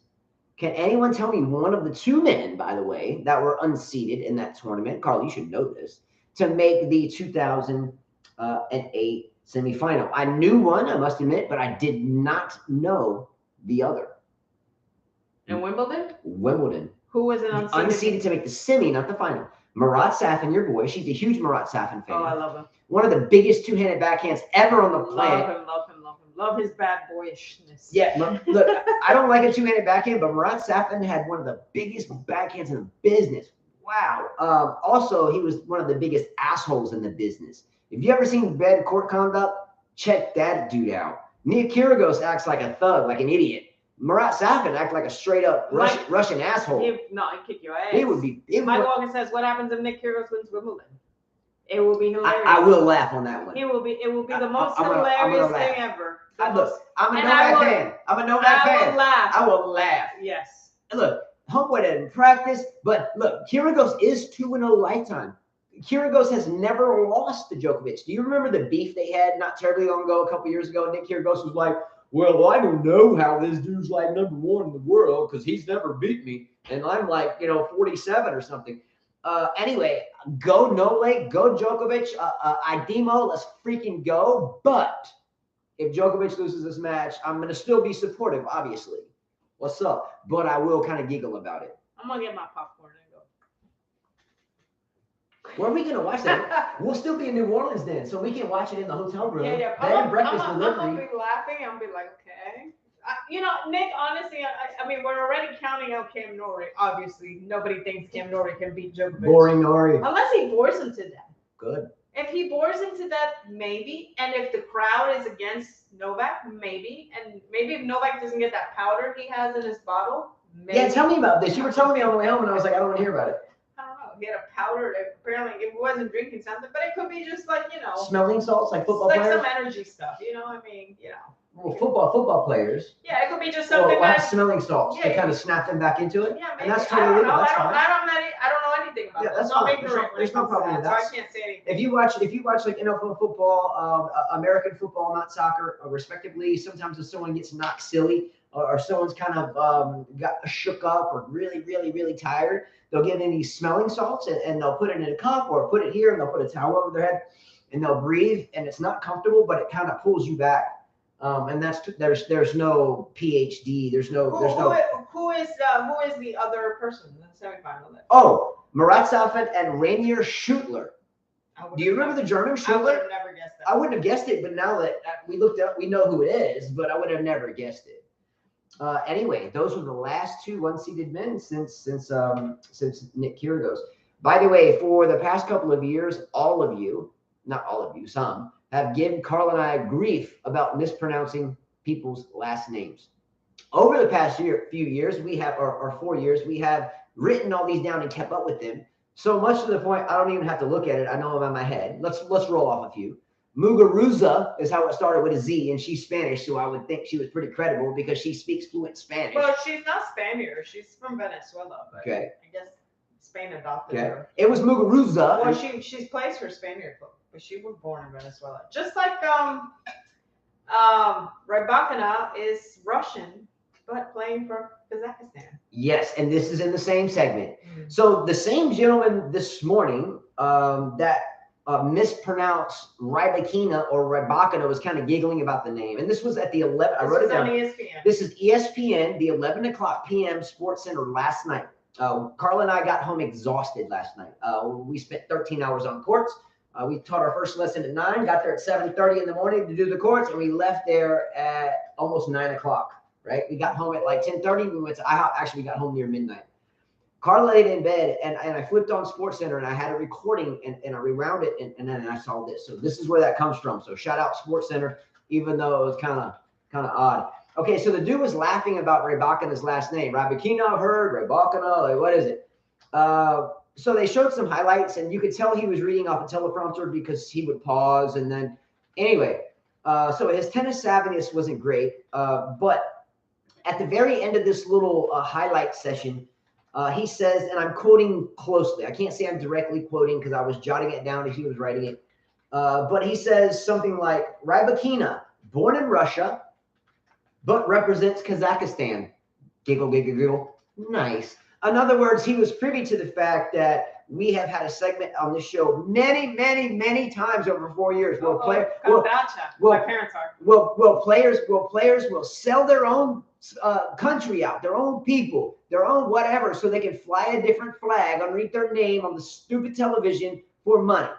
Can anyone tell me one of the two men, by the way, that were unseeded in that tournament? Carl, you should know this. To make the 2008 semifinal. I knew one, I must admit, but I did not know the other. And Wimbledon? Wimbledon. Who was an unseeded? Unseeded to make the semi, not the final. Marat Safin, your boy. She's a huge Marat Safin fan. Oh, I love him. One of the biggest two-handed backhands ever on the planet. Love him. Love his bad boyishness. Yeah, look, I don't like a two-handed backhand, but Marat Safin had one of the biggest backhands in the business. Wow. Also, he was one of the biggest assholes in the business. If you ever seen bad court conduct, check that dude out. Nick Kyrgios acts like a thug, like an idiot. Marat Safin acts like a straight-up Russian asshole. He'd kick your ass. He would be. Mike Walker says, what happens if Nick Kyrgios wins Wimbledon? It will be hilarious. I will laugh on that one. It will be the most I'm gonna hilarious laugh. thing ever. Look, I'm a Novak fan. I'm a Novak fan. I will laugh. I will laugh. Yes. Look, homeboy didn't practice, but look, Kyrgios is 2-0 lifetime. Kyrgios has never lost to Djokovic. Do you remember the beef they had not terribly long ago, a couple years ago? Nick Kyrgios was like, well, I don't know how this dude's like #1 in the world because he's never beat me. And I'm like, 47 or something. Anyway, go Nole, go Djokovic, Idemo, let's freaking go. But if Djokovic loses this match, I'm going to still be supportive, obviously. What's up? But I will kind of giggle about it. I'm going to get my popcorn and go. Where are we going to watch that? We'll still be in New Orleans then, so we can watch it in the hotel room. Yeah. Bed, breakfast, delivery. I'm going to be laughing. I'm going to be like, okay. Nick, honestly, I mean, we're already counting out Cam Norrie. Obviously, nobody thinks Cam Norrie can beat Djokovic. Boring Norrie. Unless he bores him to death. Good. If he bores him to death, maybe. And if the crowd is against Novak, maybe. And maybe if Novak doesn't get that powder he has in his bottle, maybe. Yeah, tell me about this. You were telling me on the way home, and I was like, I don't want to hear about it. I don't know. He had a powder. Apparently, it wasn't drinking something, but it could be just like, Smelling salts, like football like players? some energy stuff. Well, football players. Yeah, it could be just something have smelling salts to kind of snap them back into it. Yeah, maybe. And that's totally legal. That's fine. I don't know anything about that's I'm fine. ignorant. There's no problem with that. So I can't say anything. If you watch like NFL football, American football, not soccer, respectively, sometimes if someone gets knocked silly or someone's kind of got shook up or really, really, really tired, they'll get in these smelling salts and they'll put it in a cup or put it here and they'll put a towel over their head and they'll breathe and it's not comfortable, but it kind of pulls you back. And there's no PhD. Who is the other person in the semifinal? Oh, Muratov and Rainier Schüttler. Do you remember the German Schüttler? I would have never guessed that. I wouldn't have guessed it, but now that we looked up, we know who it is, but I would have never guessed it. Anyway, those were the last two unseeded men since Nick Kyrgios. By the way, for the past couple of years, all of you, not all of you, some, have given Carl and I grief about mispronouncing people's last names. Over the past few years, we have, or 4 years, we have written all these down and kept up with them. So much to the point, I don't even have to look at it. I know them in my head. Let's roll off a few. Muguruza is how it started with a Z, and she's Spanish, so I would think she was pretty credible because she speaks fluent Spanish. Well, she's not Spaniard. She's from Venezuela. But okay. I guess Spain adopted her. It was Muguruza. Well, she's plays for Spaniard, but she was born in Venezuela. Just like Rybakina is Russian, but playing for Kazakhstan. Yes, and this is in the same segment. Mm-hmm. So the same gentleman this morning that mispronounced Rybakina or Rybakina was kind of giggling about the name. And this was at the 11. I wrote it down. ESPN. This is ESPN, the 11 o'clock p.m. Sports Center last night. Carla and I got home exhausted last night. We spent 13 hours on courts. We taught our first lesson at 9, got there at 7:30 in the morning to do the courts, and we left there at almost 9 o'clock, right? We got home at like 10:30. We went to IHOP. Actually, we got home near midnight. Carla laid in bed, and I flipped on SportsCenter, and I had a recording, and I rewound it, and then I saw this. So this is where that comes from. So shout out SportsCenter, even though it was kind of odd. Okay, so the dude was laughing about Rybakina's last name. Rybakina, I've heard. Rybakina, like, what is it? So they showed some highlights, and you could tell he was reading off a teleprompter because he would pause. And then, anyway, so his tennis savviness wasn't great. But at the very end of this little highlight session, he says, and I'm quoting closely. I can't say I'm directly quoting because I was jotting it down as he was writing it. But he says something like, Rybakina, born in Russia, but represents Kazakhstan. Giggle, giggle, giggle. Nice. In other words, he was privy to the fact that we have had a segment on this show many, many, many times over 4 years. My parents are. Well, players will sell their own country out, their own people, their own whatever, so they can fly a different flag underneath their name on the stupid television for money.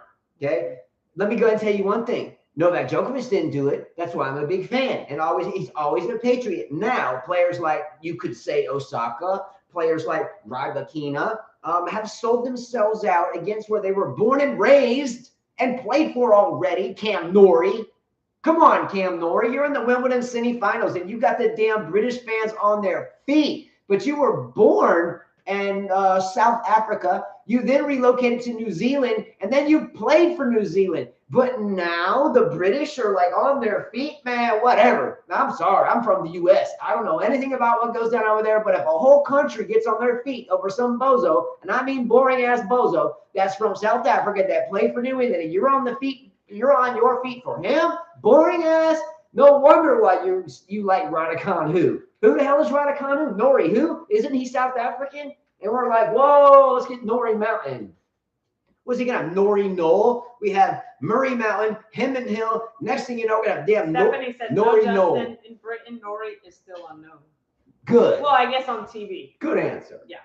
Okay, let me go ahead and tell you one thing. Novak Djokovic didn't do it. That's why I'm a big fan, and he's always a patriot. Now, players like, you could say, Osaka, players like Rybakina have sold themselves out against where they were born and raised and played for already. Cam Norrie. Come on, Cam Norrie. You're in the Wimbledon semifinals, and you got the damn British fans on their feet. But you were born and South Africa. You then relocated to New Zealand, and then you played for New Zealand. But now the British are like on their feet, man, whatever. I'm sorry, I'm from the U.S. I don't know anything about what goes down over there, but if a whole country gets on their feet over some bozo, and I mean boring-ass bozo, that's from South Africa that played for New England, and you're on your feet for him, boring-ass, no wonder why you like Rybakina. Who the hell is Rybakina? Norrie, who? Isn't he South African? And we're like, whoa, let's get Norrie Mountain. What's he gonna have? Norrie Knoll. We have Murray Mountain, Hemon Hill. Next thing you know, we're gonna have damn Stephanie said Norrie no, Knoll. Justin, in Britain, Norrie is still unknown. Good. Well, I guess on TV. Good answer. Yeah.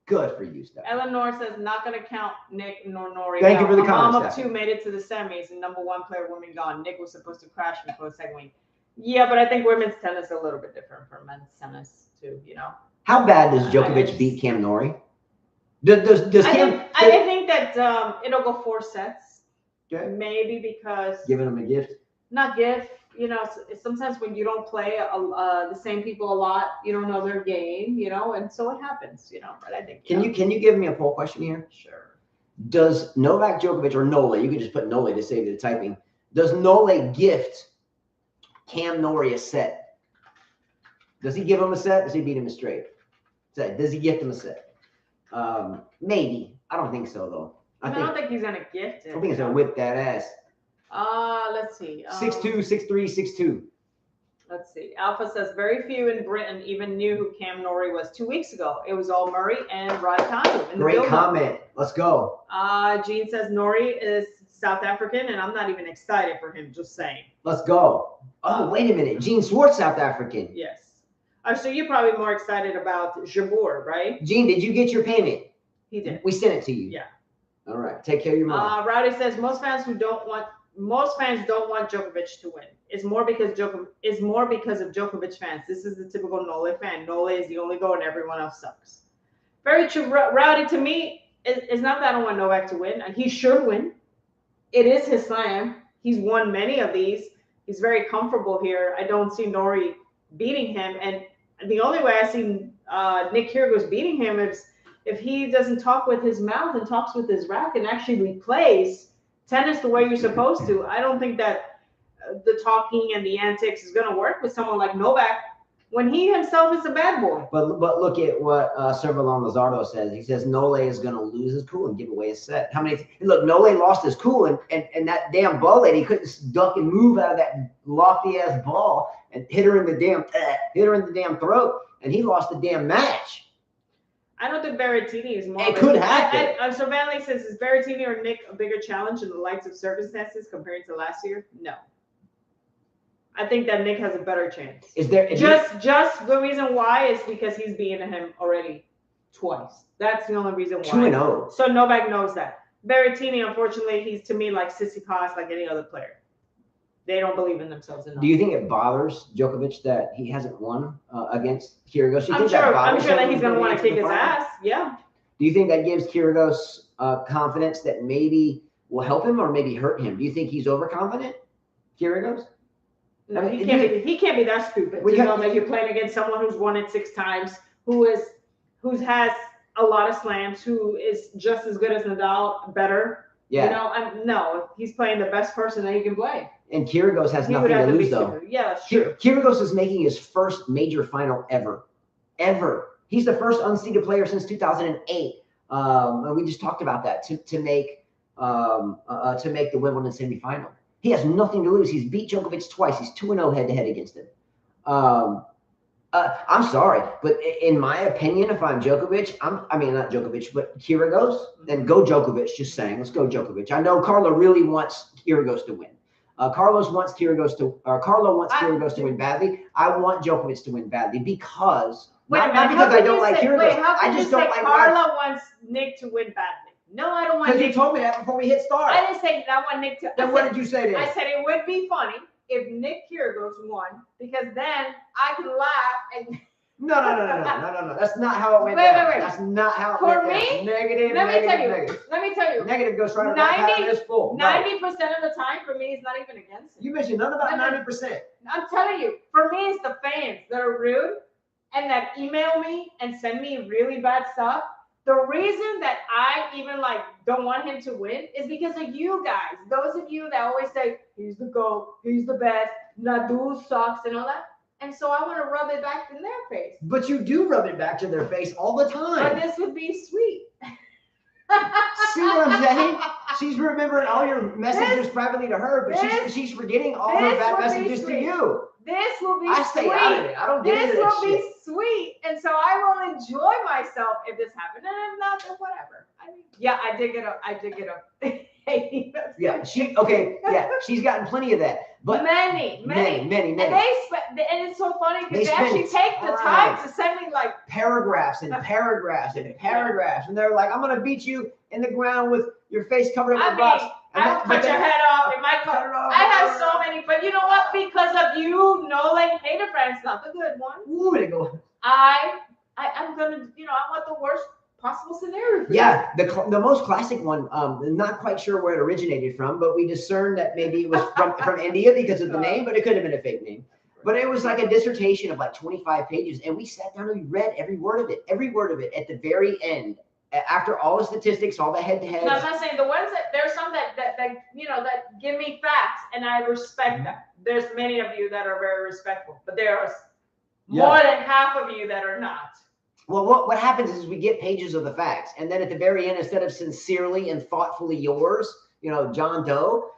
Good for you, Stephanie. Eleanor says not gonna count Nick nor Norrie. Thank you for the A comment, mom of Stephanie. two made it to the semis, and number one player women gone. Nick was supposed to crash before the second week. Yeah, but I think women's tennis is a little bit different from men's tennis too. You know. How bad does Djokovic beat Cam Norrie? Does Cam? I think that it'll go 4 sets. Okay. Maybe because Giving him a gift. not gift. You know, sometimes when you don't play the same people a lot, you don't know their game. You know, and so it happens. You know, but I think. Can you give me a poll question here? Sure. Does Novak Djokovic or Nole? You can just put Nole to save the typing. Does Nole gift Cam Norrie a set? Does he give him a set? Does he beat him straight? Does he gift him a set? Maybe. I don't think so though. I don't think he's gonna gift it. I think he's gonna whip that ass. Let's see. 6'2", 6'3", 6'2". Let's see. Alpha says very few in Britain even knew who Cam Norrie was 2 weeks ago. It was all Murray and Rybakina. Great comment. Let's go. Jean says Norrie is South African, and I'm not even excited for him. Just saying. Let's go. Oh, wait a minute. Gene Swartz, South African. Yes. So you're probably more excited about Jabeur, right? Gene, did you get your payment? He did. We sent it to you. Yeah. All right. Take care of your mom. Rowdy says most fans don't want Djokovic to win. It's more because of Djokovic fans. This is the typical Nole fan. Nole is the only goal and everyone else sucks. Very true. Rowdy, to me, it's not that I don't want Novak to win. He should win. It is his slam. He's won many of these. He's very comfortable here. I don't see Norrie beating him. And the only way I see Nick Kyrgios beating him is if he doesn't talk with his mouth and talks with his racket and actually plays tennis the way you're supposed to. I don't think that the talking and the antics is going to work with someone like Novak when he himself is a bad boy. But look at what Servalon Lizardo says. He says Nole is going to lose his cool and give away a set. Look, Nole lost his cool, and that damn ball lady couldn't duck and move out of that lofty ass ball and hit her in the damn throat, and he lost the damn match. I don't think Berrettini is more. It could happen. So Vanley says, is Berrettini or Nick a bigger challenge in the lights of circumstances compared to last year? No. I think that Nick has a better chance. Is there just the reason why is because he's beaten him already twice. That's the only reason why. 2-0. So Novak knows that. Berrettini, unfortunately, he's to me like Tsitsipas, like any other player. They don't believe in themselves enough. Do you think it bothers Djokovic that he hasn't won against Kyrgios? I'm sure that he's going to want to kick his ass. Yeah. Do you think that gives Kyrgios confidence that maybe will help him or maybe hurt him? Do you think he's overconfident, Kyrgios? No, he can't be that stupid. You know that you're playing against someone who's won it 6 times, who has a lot of slams, who is just as good as Nadal, better. Yeah. You know, no, he's playing the best person that he can play. And Kyrgios has nothing to lose, though. Yeah, sure. Kyrgios is making his first major final ever. He's the first unseeded player since 2008. And we just talked about that to make the Wimbledon semifinal. He has nothing to lose. He's beat Djokovic twice. He's 2-0 head-to-head against him. I'm sorry, but in my opinion, if I'm Djokovic, not Djokovic, but Kyrgios, then go Djokovic. Just saying, let's go Djokovic. I know Carlo really wants Kyrgios to win. Carlo wants Kyrgios to win badly. I want Djokovic to win badly because not because I don't like Kyrgios. I just don't like Carlo wants Nick to win badly. No, I don't want Nick. Because you told me that before we hit start. I didn't say I want Nick to. Then what did you say then? I said it would be funny if Nick Kyrgios won because then I could laugh and. No. That's not how it went down. Wait. That's not how it For went me, down. Negative. Let me tell you. Negative goes right around this full. 90% of the time for me is not even against him. You mentioned none about 90%. I'm telling you, for me, it's the fans that are rude and that email me and send me really bad stuff. The reason that I even like don't want him to win is because of you guys. Those of you that always say he's the GOAT, he's the best, Nadal sucks and all that. And so I want to rub it back in their face. But you do rub it back to their face all the time. But this would be sweet. See what I'm saying? She's remembering all your messages privately to her, but she's forgetting all her bad messages to you. This will be I stay sweet. out of it. I don't get into that shit. This will be sweet. And so I will enjoy myself if this happens. And if not, then whatever. I mean, yeah, I did get a Yeah, she's gotten plenty of that. But many. And and it's so funny because they actually take the time to send me like paragraphs and paragraphs and paragraphs, and they're like, "I'm gonna beat you in the ground with your face covered up with rocks." I will cut your head off. It might cut it off. I have so many, but you know what? Because of you, no like hater friends, not the good one. Ooh, they go. I'm gonna, I want the worst possible scenario. Yeah, the most classic one. I'm not quite sure where it originated from, but we discerned that maybe it was from India because of the name, but it could have been a fake name. But it was like a dissertation of like 25 pages, and we sat down and we read every word of it at the very end. After all the statistics, all the head-to-heads. No, I'm not saying the ones there's some that give me facts, and I respect them. There's many of you that are very respectful, but there are more than half of you that are not. Well, what happens is we get pages of the facts, and then at the very end, instead of sincerely and thoughtfully yours, John Doe,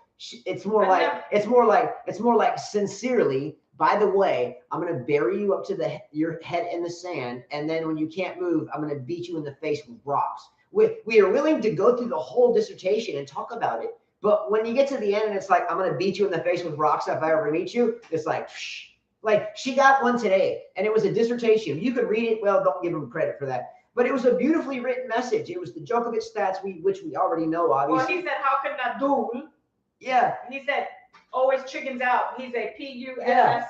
it's more like sincerely. By the way, I'm going to bury you up to your head in the sand, and then when you can't move, I'm going to beat you in the face with rocks. We are willing to go through the whole dissertation and talk about it, but when you get to the end and it's like, I'm going to beat you in the face with rocks if I ever meet you, it's like, shh. Like she got one today, and it was a dissertation. You could read it. Well, don't give him credit for that. But it was a beautifully written message. It was the Djokovic stats, which we already know, obviously. Well, he said, how can Nadal? Yeah. He said, always chickens out. He's a PUSS. Yeah.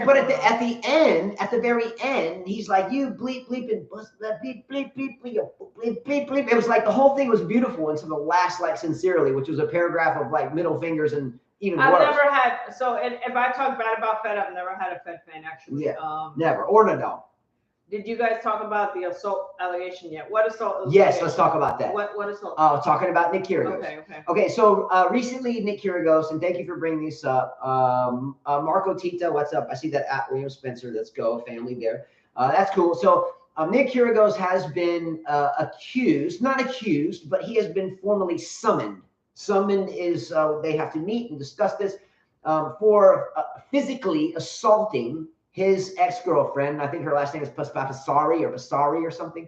But at the very end, he's like, you bleep and bust that bleep bleep. It was like the whole thing was beautiful until the last, like, sincerely, which was a paragraph of like middle fingers and even worse. I've never had, if I talk bad about Fed, I've never had a Fed fan actually. Yeah, never. Or Nadal. Did you guys talk about the assault allegation yet? What assault? Yes, let's talk about that. What assault? Oh, talking about Nick Kyrgios. Okay. So recently, Nick Kyrgios, and thank you for bringing this up. Marco Tita, what's up? I see that at William Spencer. Let's go, family there. That's cool. So Nick Kyrgios has been not accused, but he has been formally summoned. Summoned is they have to meet and discuss this for physically assaulting his ex-girlfriend. I think her last name is Pasari or something.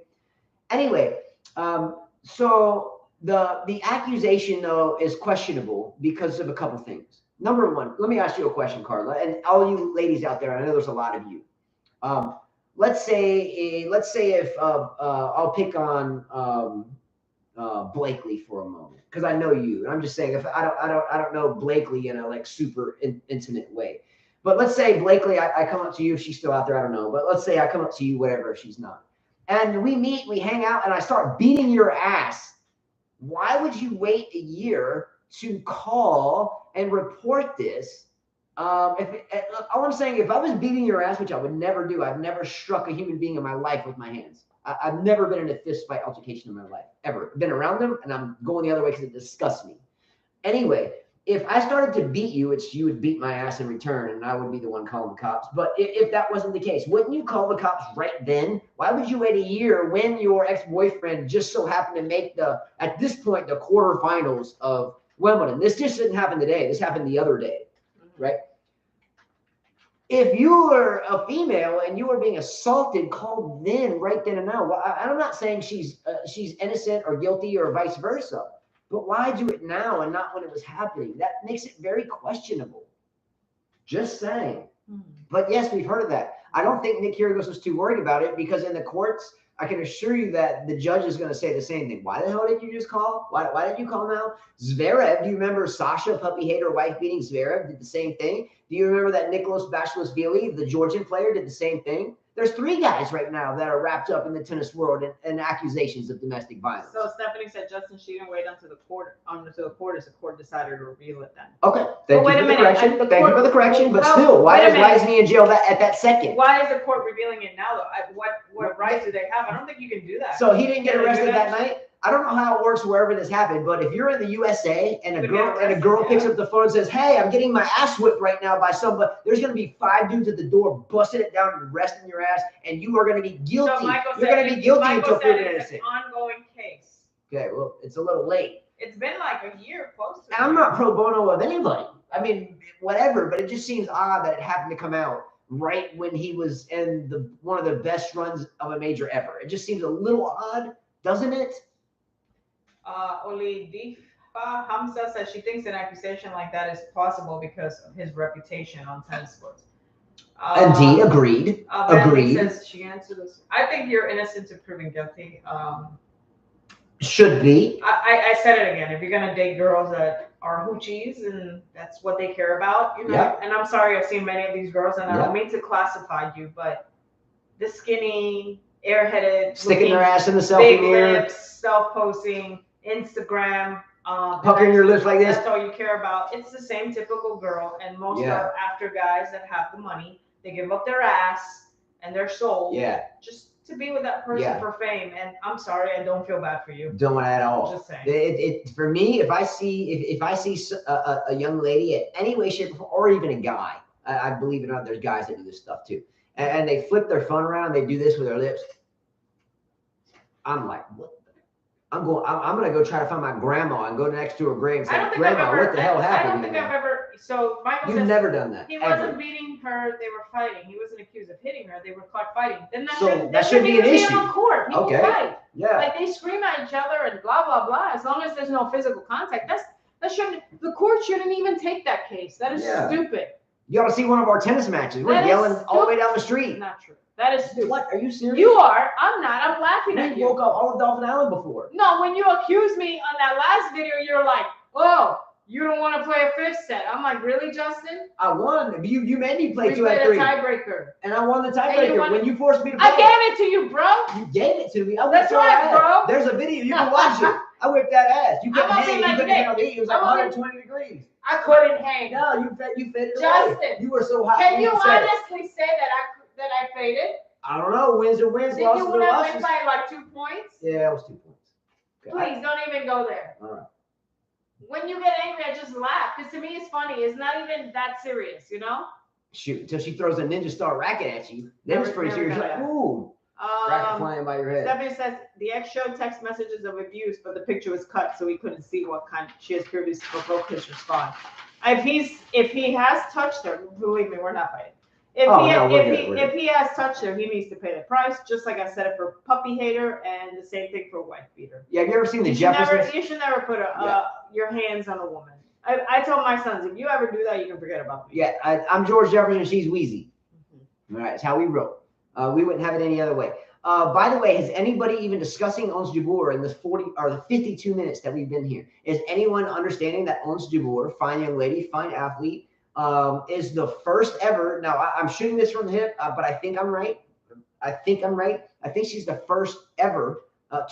Anyway, so the accusation, though, is questionable because of a couple things. Number one, let me ask you a question, Carla, and all you ladies out there, I know there's a lot of you. Let's say if I'll pick on Blakely for a moment, because I know you, and I'm just saying, if I don't know Blakely in a like super intimate way. But let's say Blakely, I come up to you, if she's still out there, I don't know. But let's say I come up to you, whatever, if she's not. And we meet, we hang out, and I start beating your ass. Why would you wait a year to call and report this? All I'm saying, if I was beating your ass, which I would never do, I've never struck a human being in my life with my hands. I've never been in a fist fight altercation in my life, ever. I've been around them, and I'm going the other way because it disgusts me. Anyway, if I started to beat you, you would beat my ass in return, and I would be the one calling the cops. But if that wasn't the case, wouldn't you call the cops right then? Why would you wait a year when your ex-boyfriend just so happened to make at this point, the quarterfinals of Wimbledon? This just didn't happen today. This happened the other day, right? If you were a female and you were being assaulted, call right then and now. Well, I'm not saying she's innocent or guilty or vice versa. But why do it now and not when it was happening? That makes it very questionable. Just saying. But yes, we've heard of that. I don't think Nick Kyrgios was too worried about it because in the courts, I can assure you that the judge is going to say the same thing. Why the hell did you just call? Why did you call now? Zverev, do you remember Sasha, puppy hater, wife beating Zverev, did the same thing? Do you remember that Nicholas Basilashvili, the Georgian player, did the same thing? There's 3 guys right now that are wrapped up in the tennis world and accusations of domestic violence. So Stephanie said Justin, she didn't wait until the court is the court decided to reveal it then. Okay, thank you for the correction. Thank you for the correction, but well, still, why isn't he in jail at that second? Why is the court revealing it now though? What right do they have? I don't think you can do that. So he didn't get arrested that night? I don't know how it works wherever this happened, but if you're in the USA and a girl picks up the phone and says, "Hey, I'm getting my ass whipped right now by somebody," there's going to be 5 dudes at the door busting it down and arresting your ass, and you are going to be guilty. So you're going to be guilty until proven innocent. It's an ongoing case. Okay, well, it's a little late. It's been like a year close to. And I'm not pro bono of anybody. I mean, whatever, but it just seems odd that it happened to come out right when he was in one of the best runs of a major ever. It just seems a little odd, doesn't it? Olidifa Hamza says she thinks an accusation like that is possible because of his reputation on tennis courts. Indeed, agreed. Agreed. Says she answered this. I think you're innocent of proving guilty. Should be. I said it again. If you're gonna date girls that are hoochies and that's what they care about, you know. Yeah. And I'm sorry, I've seen many of these girls, and I Yeah. don't mean to classify you, but the skinny, airheaded, Sticking their ass in the selfie big mirror, lips, self-posting, Instagram, puckering your lips like this. That's all you care about. It's the same typical girl, and most are after guys that have the money. They give up their ass and their soul, just to be with that person for fame. And I'm sorry, I don't feel bad for you. Don't at all. Just saying. It for me, if I see a young lady in any way, shape, or even a guy, I believe it or not, there's guys that do this stuff too, and they flip their phone around, they do this with their lips. I'm like, what? I'm gonna go try to find my grandma and go next to her grave and say, "Grandma, what the hell happened?" I don't think I've ever. So Michael You've never done that. He ever. wasn't beating her; they were fighting. He wasn't accused of hitting her; they were caught fighting. Then that should be an issue. On court. People fight. Yeah. Like they scream at each other and blah blah blah. As long as there's no physical contact, that shouldn't. The court shouldn't even take that case. That is stupid. You ought to see one of our tennis matches. We're yelling all the way down the street. Not true. That is stupid. What? Are you serious? You are. I'm not. I'm laughing at you. You woke up all of Dolphin Island before. No, when you accused me on that last video, you're like, "Oh, you don't want to play a 5th set." I'm like, "Really, Justin?" I won. You made me play 2 out of 3. We played a tiebreaker. And I won the tiebreaker when you forced me to play. I gave it to you, bro. You gave it to me. That's right, bro. There's a video. You can watch it. I whipped that ass. You couldn't hang. You couldn't hang on the heat. It was like 120 degrees. I couldn't hang. No, you faded Justin, away. You were so hot. Can you honestly say that I faded? I don't know. Wins or wins, losses or losses. Did you win by like 2 points? Yeah, it was 2 points. Okay. Please don't even go there. All right. When you get angry, I just laugh because to me it's funny. It's not even that serious, you know? Shoot, until she throws a ninja star racket at you. Then it's pretty serious. Like, ooh. Racket flying by your head. Stephanie says the ex showed text messages of abuse, but the picture was cut, so he couldn't see what kind. She has previously provoked his response. If he has touched her, believe me, we're not fighting. If he has touched her, he needs to pay the price. Just like I said it for puppy hater, and the same thing for wife beater. Yeah, have you ever seen the Jeffersons? You should never put your hands on a woman. I tell my sons, if you ever do that, you can forget about me. Yeah, I'm George Jefferson. She's Wheezy. All right, it's how we roll. We wouldn't have it any other way. By the way, has anybody even discussing Ons Jabeur in this 40 or the 52 minutes that we've been here? Is anyone understanding that Ons Jabeur, fine young lady, fine athlete, is the first ever? Now, I'm shooting this from the hip, but I think I'm right. I think she's the first ever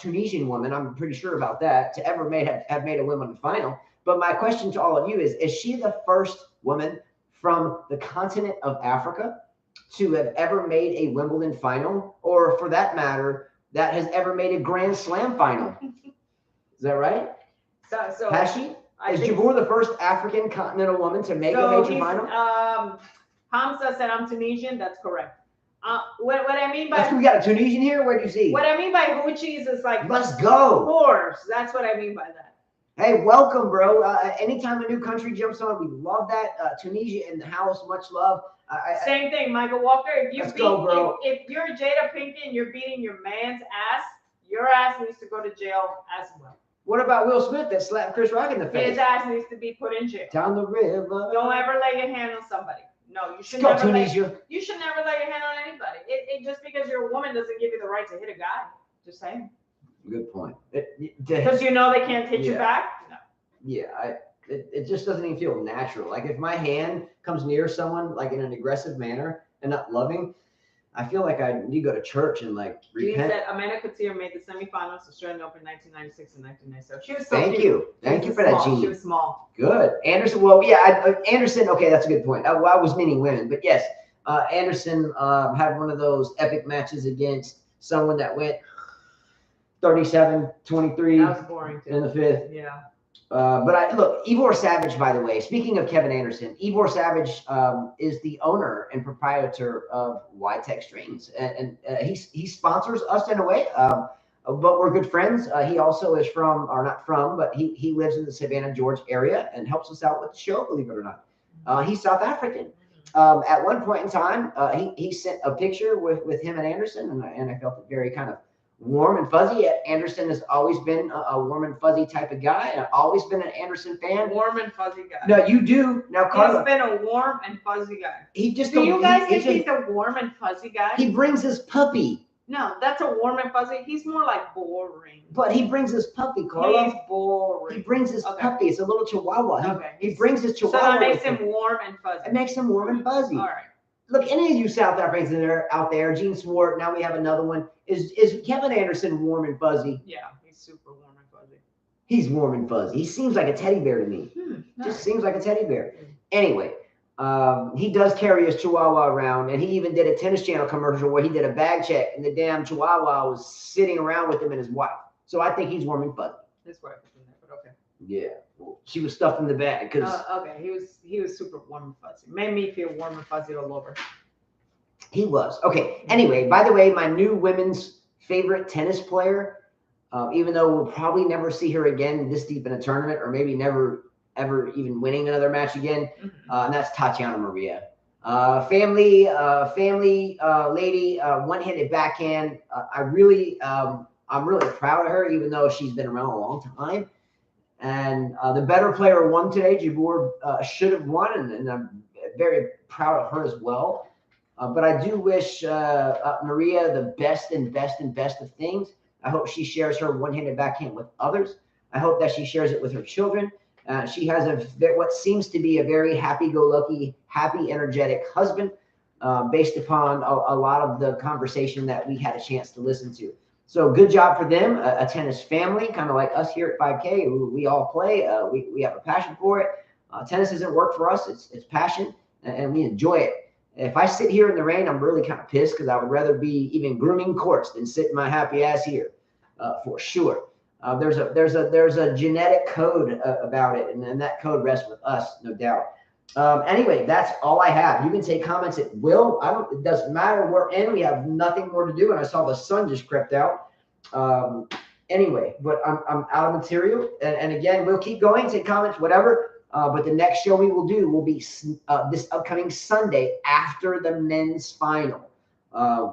Tunisian woman. I'm pretty sure about that to ever have made a Wimbledon final. But my question to all of you is she the first woman from the continent of Africa to have ever made a Wimbledon final, or for that matter, that has ever made a Grand Slam final? Is that right? So has she? Is Jabeur the first African continental woman to make a major final? Hamza said I'm Tunisian. That's correct. What I mean by we got a Tunisian here. Where do you see? What I mean by hoochies is like let's go. Horse. That's what I mean by that. Hey, welcome, bro. Anytime a new country jumps on, we love that. Tunisia in the house, much love. Same thing, Michael Walker. If bro. If you're Jada Pinkett and you're beating your man's ass, your ass needs to go to jail as well. What about Will Smith that slapped Chris Rock in the face? His ass needs to be put in jail. Down the river. Don't ever lay your hand on somebody. No, you should never. You should never lay your hand on anybody. It just because you're a woman doesn't give you the right to hit a guy. Just saying. Good point. Because you know they can't hit you back. No. Yeah, it just doesn't even feel natural. Like if my hand comes near someone like in an aggressive manner and not loving, I feel like I need to go to church and like He repent. said Amanda Couture made the semifinals of Australian Open 1996 and 1997. She was so Thank cute. you. Thank you for that, Jeannie. She was small. Good. Anderson, well, yeah, Anderson, okay, that's a good point. I was meaning women, but yes, Anderson had one of those epic matches against someone that went 37-23 That was boring too. in the fifth. Yeah. But look, Ivor Savage, by the way, speaking of Kevin Anderson, Ivor Savage is the owner and proprietor of Y-Tech Strings, and he sponsors us in a way, but we're good friends. He also is from, or not from, but he lives in the Savannah, Georgia area and helps us out with the show, believe it or not. He's South African. At one point in time, he sent a picture with him and Anderson, and I felt it very kind of warm and fuzzy. Anderson has always been a warm and fuzzy type of guy. I've always been an Anderson fan. Warm and fuzzy guy. No, you do. Now, Carla. He's been a warm and fuzzy guy. He just do you guys think he's a warm and fuzzy guy? He brings his puppy. No, that's a warm and fuzzy. He's more like boring. But he brings his puppy, Carla. He's boring. He brings his puppy. It's a little chihuahua. He brings his chihuahua. So that makes him warm and fuzzy. It makes him warm and fuzzy. All right. Look, any of you South Africans that are out there, Gene Swart, now we have another one. Is Kevin Anderson warm and fuzzy? Yeah, he's super warm and fuzzy. He's warm and fuzzy. He seems like a teddy bear to me. Just seems like a teddy bear. Anyway, he does carry his chihuahua around, and he even did a Tennis Channel commercial where he did a bag check, and the damn chihuahua was sitting around with him and his wife. So I think he's warm and fuzzy. His wife was in there, but okay. Yeah, well, she was stuffed in the bag because. Okay, he was super warm and fuzzy. Made me feel warm and fuzzy all over. He was. Okay. Anyway, by the way, my new women's favorite tennis player, even though we'll probably never see her again this deep in a tournament, or maybe never ever even winning another match again, and that's Tatiana Maria. Family lady, one-handed backhand. I'm really proud of her, even though she's been around a long time. And the better player won today. Jabeur should have won, and I'm very proud of her as well. But I do wish Maria the best of things. I hope she shares her one-handed backhand with others. I hope that she shares it with her children. She has what seems to be a very happy-go-lucky, happy, energetic husband, based upon a lot of the conversation that we had a chance to listen to. So good job for them, a tennis family, kind of like us here at 5K. We all play. We have a passion for it. Tennis isn't work for us. It's passion, and we enjoy it. If I sit here in the rain, I'm really kind of pissed because I would rather be even grooming courts than sit my happy ass here, for sure. There's a genetic code about it, and that code rests with us, no doubt. Anyway, that's all I have. You can take comments at will. It doesn't matter. We're in. We have nothing more to do, and I saw the sun just crept out. Anyway, but I'm out of material, and again, we'll keep going. Take comments, whatever. But the next show we will do will be this upcoming Sunday after the men's final.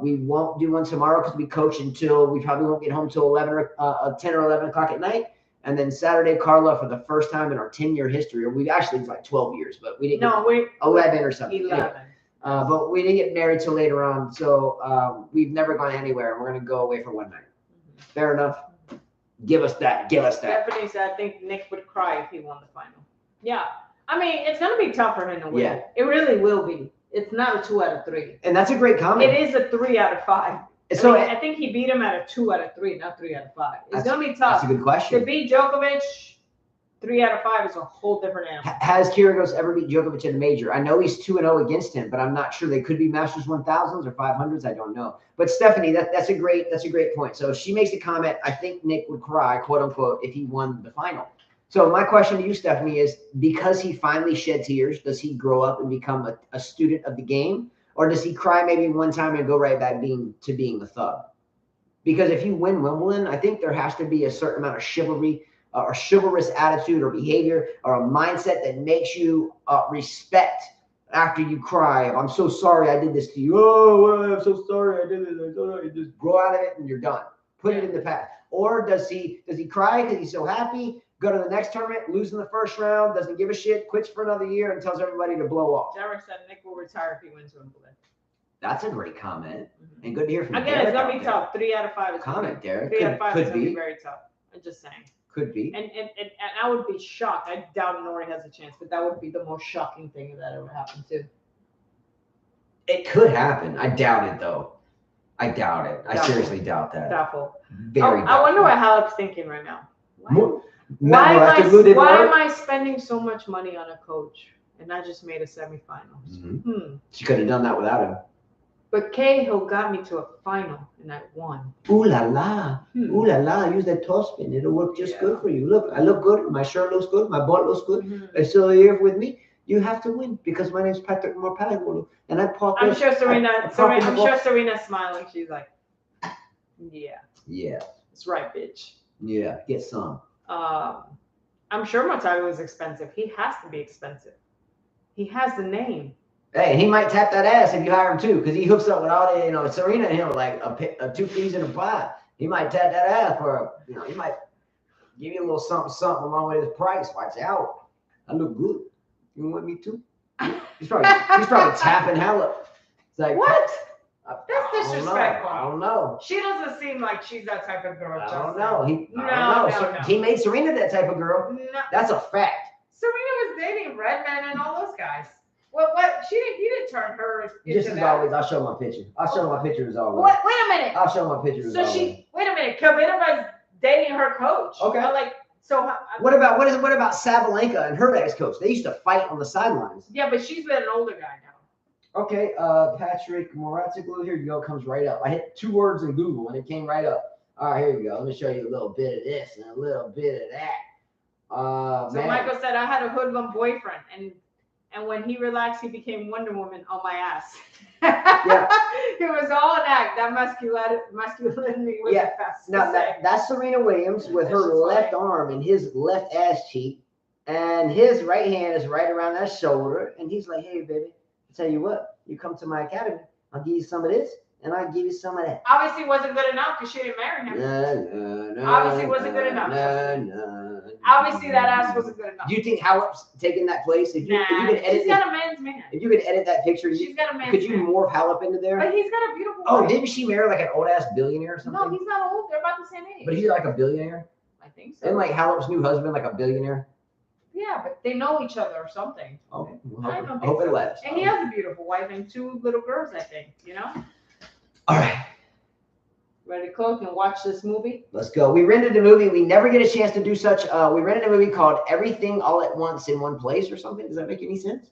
We won't do one tomorrow because we coach until we probably won't get home till 10 or 11 o'clock at night. And then Saturday, Carla, for the first time in our 10-year history, or we actually it's like 12 years, but we didn't. No, we 11 or something. 11. Anyway, but we didn't get married till later on, so we've never gone anywhere. We're gonna go away for one night. Fair enough. Give us that. Give us that. Stephanie said, I think Nick would cry if he won the final. Yeah. I mean, it's going to be tough for him to win. Yeah. It really will be. It's not a 2 out of 3. And that's a great comment. It is a 3 out of 5. So I think he beat him at a 2 out of 3, not 3 out of 5. It's going to be tough. That's a good question. To beat Djokovic, 3 out of 5 is a whole different animal. Has Kyrgios ever beat Djokovic in a major? I know he's 2-0 against him, but I'm not sure. They could be Masters 1000s or 500s. I don't know. But Stephanie, that's a great point. So she makes a comment. I think Nick would cry, quote unquote, if he won the final. So my question to you, Stephanie, is because he finally shed tears, does he grow up and become a student of the game? Or does he cry maybe one time and go right back to being a thug? Because if you win Wimbledon, I think there has to be a certain amount of chivalry or chivalrous attitude or behavior or a mindset that makes you respect after you cry. I'm so sorry I did this to you. Oh, I'm so sorry I did this. I'm so sorry. Just grow out of it and you're done. Put it in the past. Or does he cry because he's so happy? Go to the next tournament, lose in the first round, doesn't give a shit, quits for another year, and tells everybody to blow off. Derek said Nick will retire if he wins Wimbledon. That's a great comment, and good to hear from Again, Derek. It's gonna be tough. 3 out of 5 is comment, Derek. 3 out of 5 is gonna be very tough. I'm just saying. Could be. And I would be shocked. I doubt Norrie has a chance, but that would be the most shocking thing if that ever happened too. It could happen. I doubt it, though. I doubt it. I Doubtful. seriously doubt that. Doubtful. Very I wonder doubtful. what Halep's thinking right now. Why am I spending so much money on a coach and I just made a semifinals? She could have done that without him. But Cahill got me to a final and I won. Ooh la la. Ooh la la. Use that toe spin. It'll work just good for you. Look, I look good. My shirt looks good. My butt looks good. Are you still here with me? You have to win because my name's Patrick Morpalago. And I'm sure Serena's smiling. She's like, yeah. Yeah. That's right, bitch. Yeah. Get some. I'm sure Morpalago is expensive. He has to be expensive. He has the name. Hey, he might tap that ass if you hire him too, because he hooks up with all the, Serena and him like a 2 peas in a pod. He might tap that ass for, he might give you a little something along with his price. Watch out. I look good. You want me too? He's probably tapping Halep. It's like, what? That's disrespectful. I don't know. She doesn't seem like she's that type of girl. I don't know. No. He made Serena that type of girl. No. That's a fact. Serena was dating Redman and all those guys. What? He didn't turn her into Just as always, I'll show my picture. I'll show my picture as always. What? Wait a minute. I'll show my picture as always. Wait a minute. Kvitova's dating her coach. Okay. What about Sabalenka and her ex-coach? They used to fight on the sidelines. Yeah, but she's with an older guy now. Okay, Patrick Moratziglu, here you go, comes right up. I hit 2 words in Google and it came right up. All right, here you go. Let me show you a little bit of this and a little bit of that. So Michael said, I had a hoodlum boyfriend, and when he relaxed, he became Wonder Woman on my ass. Yeah. It was all an act. That masculinity was fast. Now, that's Serena Williams with her left arm and his left ass cheek, and his right hand is right around that shoulder, and he's like, hey, baby, I'll tell you what, you come to my academy, I'll give you some of this, and I'll give you some of that. Obviously wasn't good enough because she didn't marry him. Obviously wasn't good enough. Obviously that ass wasn't good enough. Do you think Halep's taking that place? If you could edit she's got a man's man. If you could edit that picture, she's got a man's could you morph Halep into there? But he's got a beautiful wife. wife. Didn't she marry like an old ass billionaire or something? No, he's not old. They're about the same age. But he's like a billionaire? I think so. And like Halep's new husband like a billionaire? Yeah, but they know each other or something. Okay. I hope it lasts. And he has a beautiful wife and 2 little girls, I think, All right. Ready to close and watch this movie? Let's go. We rented a movie. We never get a chance to do such. We rented a movie called Everything All at Once in One Place or something. Does that make any sense?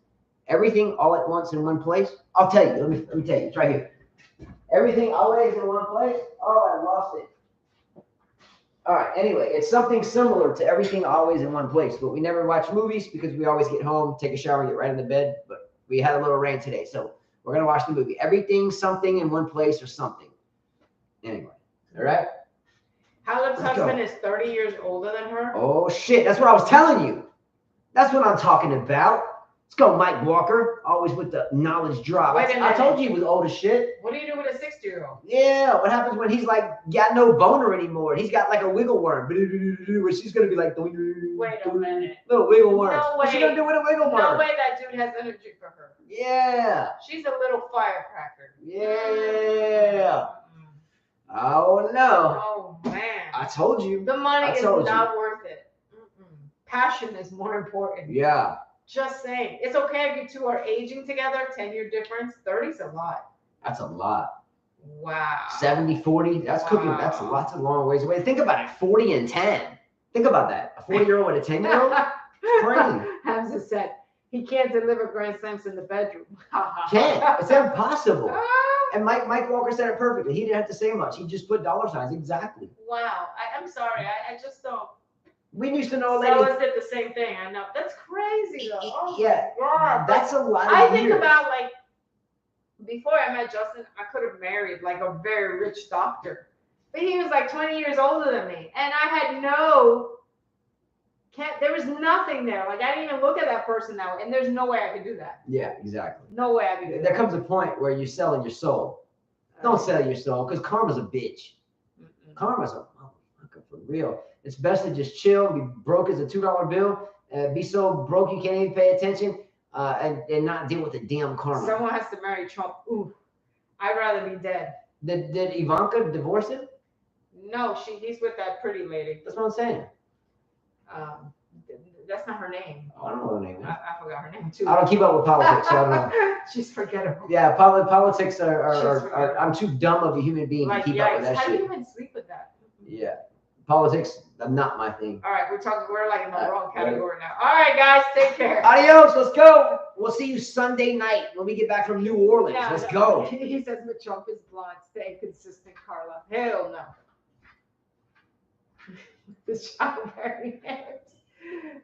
Everything All at Once in One Place? I'll tell you. Let me tell you. It's right here. Everything Always in One Place? Oh, I lost it. All right. Anyway, it's something similar to Everything Always in One Place, but we never watch movies because we always get home, take a shower, get right in the bed. But we had a little rain today, so we're going to watch the movie. Everything, Something in One Place or something. Anyway, all right. Halep's husband is 30 years older than her. Oh, shit. That's what I was telling you. That's what I'm talking about. Let's go, Mike Walker. Always with the knowledge drop. I told you he was old as shit. What do you do with a 60-year-old? Yeah, what happens when he's like got no boner anymore? He's got like a wiggle worm. Where she's going to be like, wait a minute. Little wiggle worm. No way. What's she going to do with a wiggle worm? No way that dude has energy for her. Yeah. She's a little firecracker. Yeah. Oh, no. Oh, man. I told you. The money is not worth it. Passion is more important. Yeah. Just saying. It's okay if you two are aging together, 10-year difference. 30's a lot. That's a lot. Wow. 70, 40. That's cooking. That's a lot. That's a long ways away. Think about it. 40 and 10. Think about that. A 40-year-old and a 10-year-old? Crazy. Hamza said, he can't deliver Grand Slams in the bedroom. Can't. It's impossible. And Mike Walker said it perfectly. He didn't have to say much. He just put dollar signs. Exactly. Wow. I'm sorry. I just don't. We used to know a lady. Fellas did the same thing. I know. That's crazy, though. Oh, yeah. God. That's a lot of I think years. about, like, before I met Justin, I could have married, like, a very rich doctor. But he was, like, 20 years older than me. And I had there was nothing there. Like, I didn't even look at that person now. And there's no way I could do that. Yeah, exactly. No way I could do that. There comes a point where you're selling your soul. Don't sell your soul, because karma's a bitch. Karma's a motherfucker for real. It's best to just chill, be broke as a $2 bill, be so broke you can't even pay attention, and not deal with the damn karma. Someone has to marry Trump. Ooh, I'd rather be dead. Did Ivanka divorce him? No, he's with that pretty lady. That's what I'm saying. That's not her name. I don't know what her name is. I forgot her name too. I don't keep up with politics, so I don't know. She's forgettable. Yeah, politics are I'm too dumb of a human being to keep up with that how shit. do you even sleep with that? Yeah, politics, not my thing. All right, we're like in the wrong category now. All right, guys, take care. Adios, let's go. We'll see you Sunday night when we get back from New Orleans. Let's go. He says the Trump is blonde. Stay consistent, Carla. Hell no. The strawberry hairs.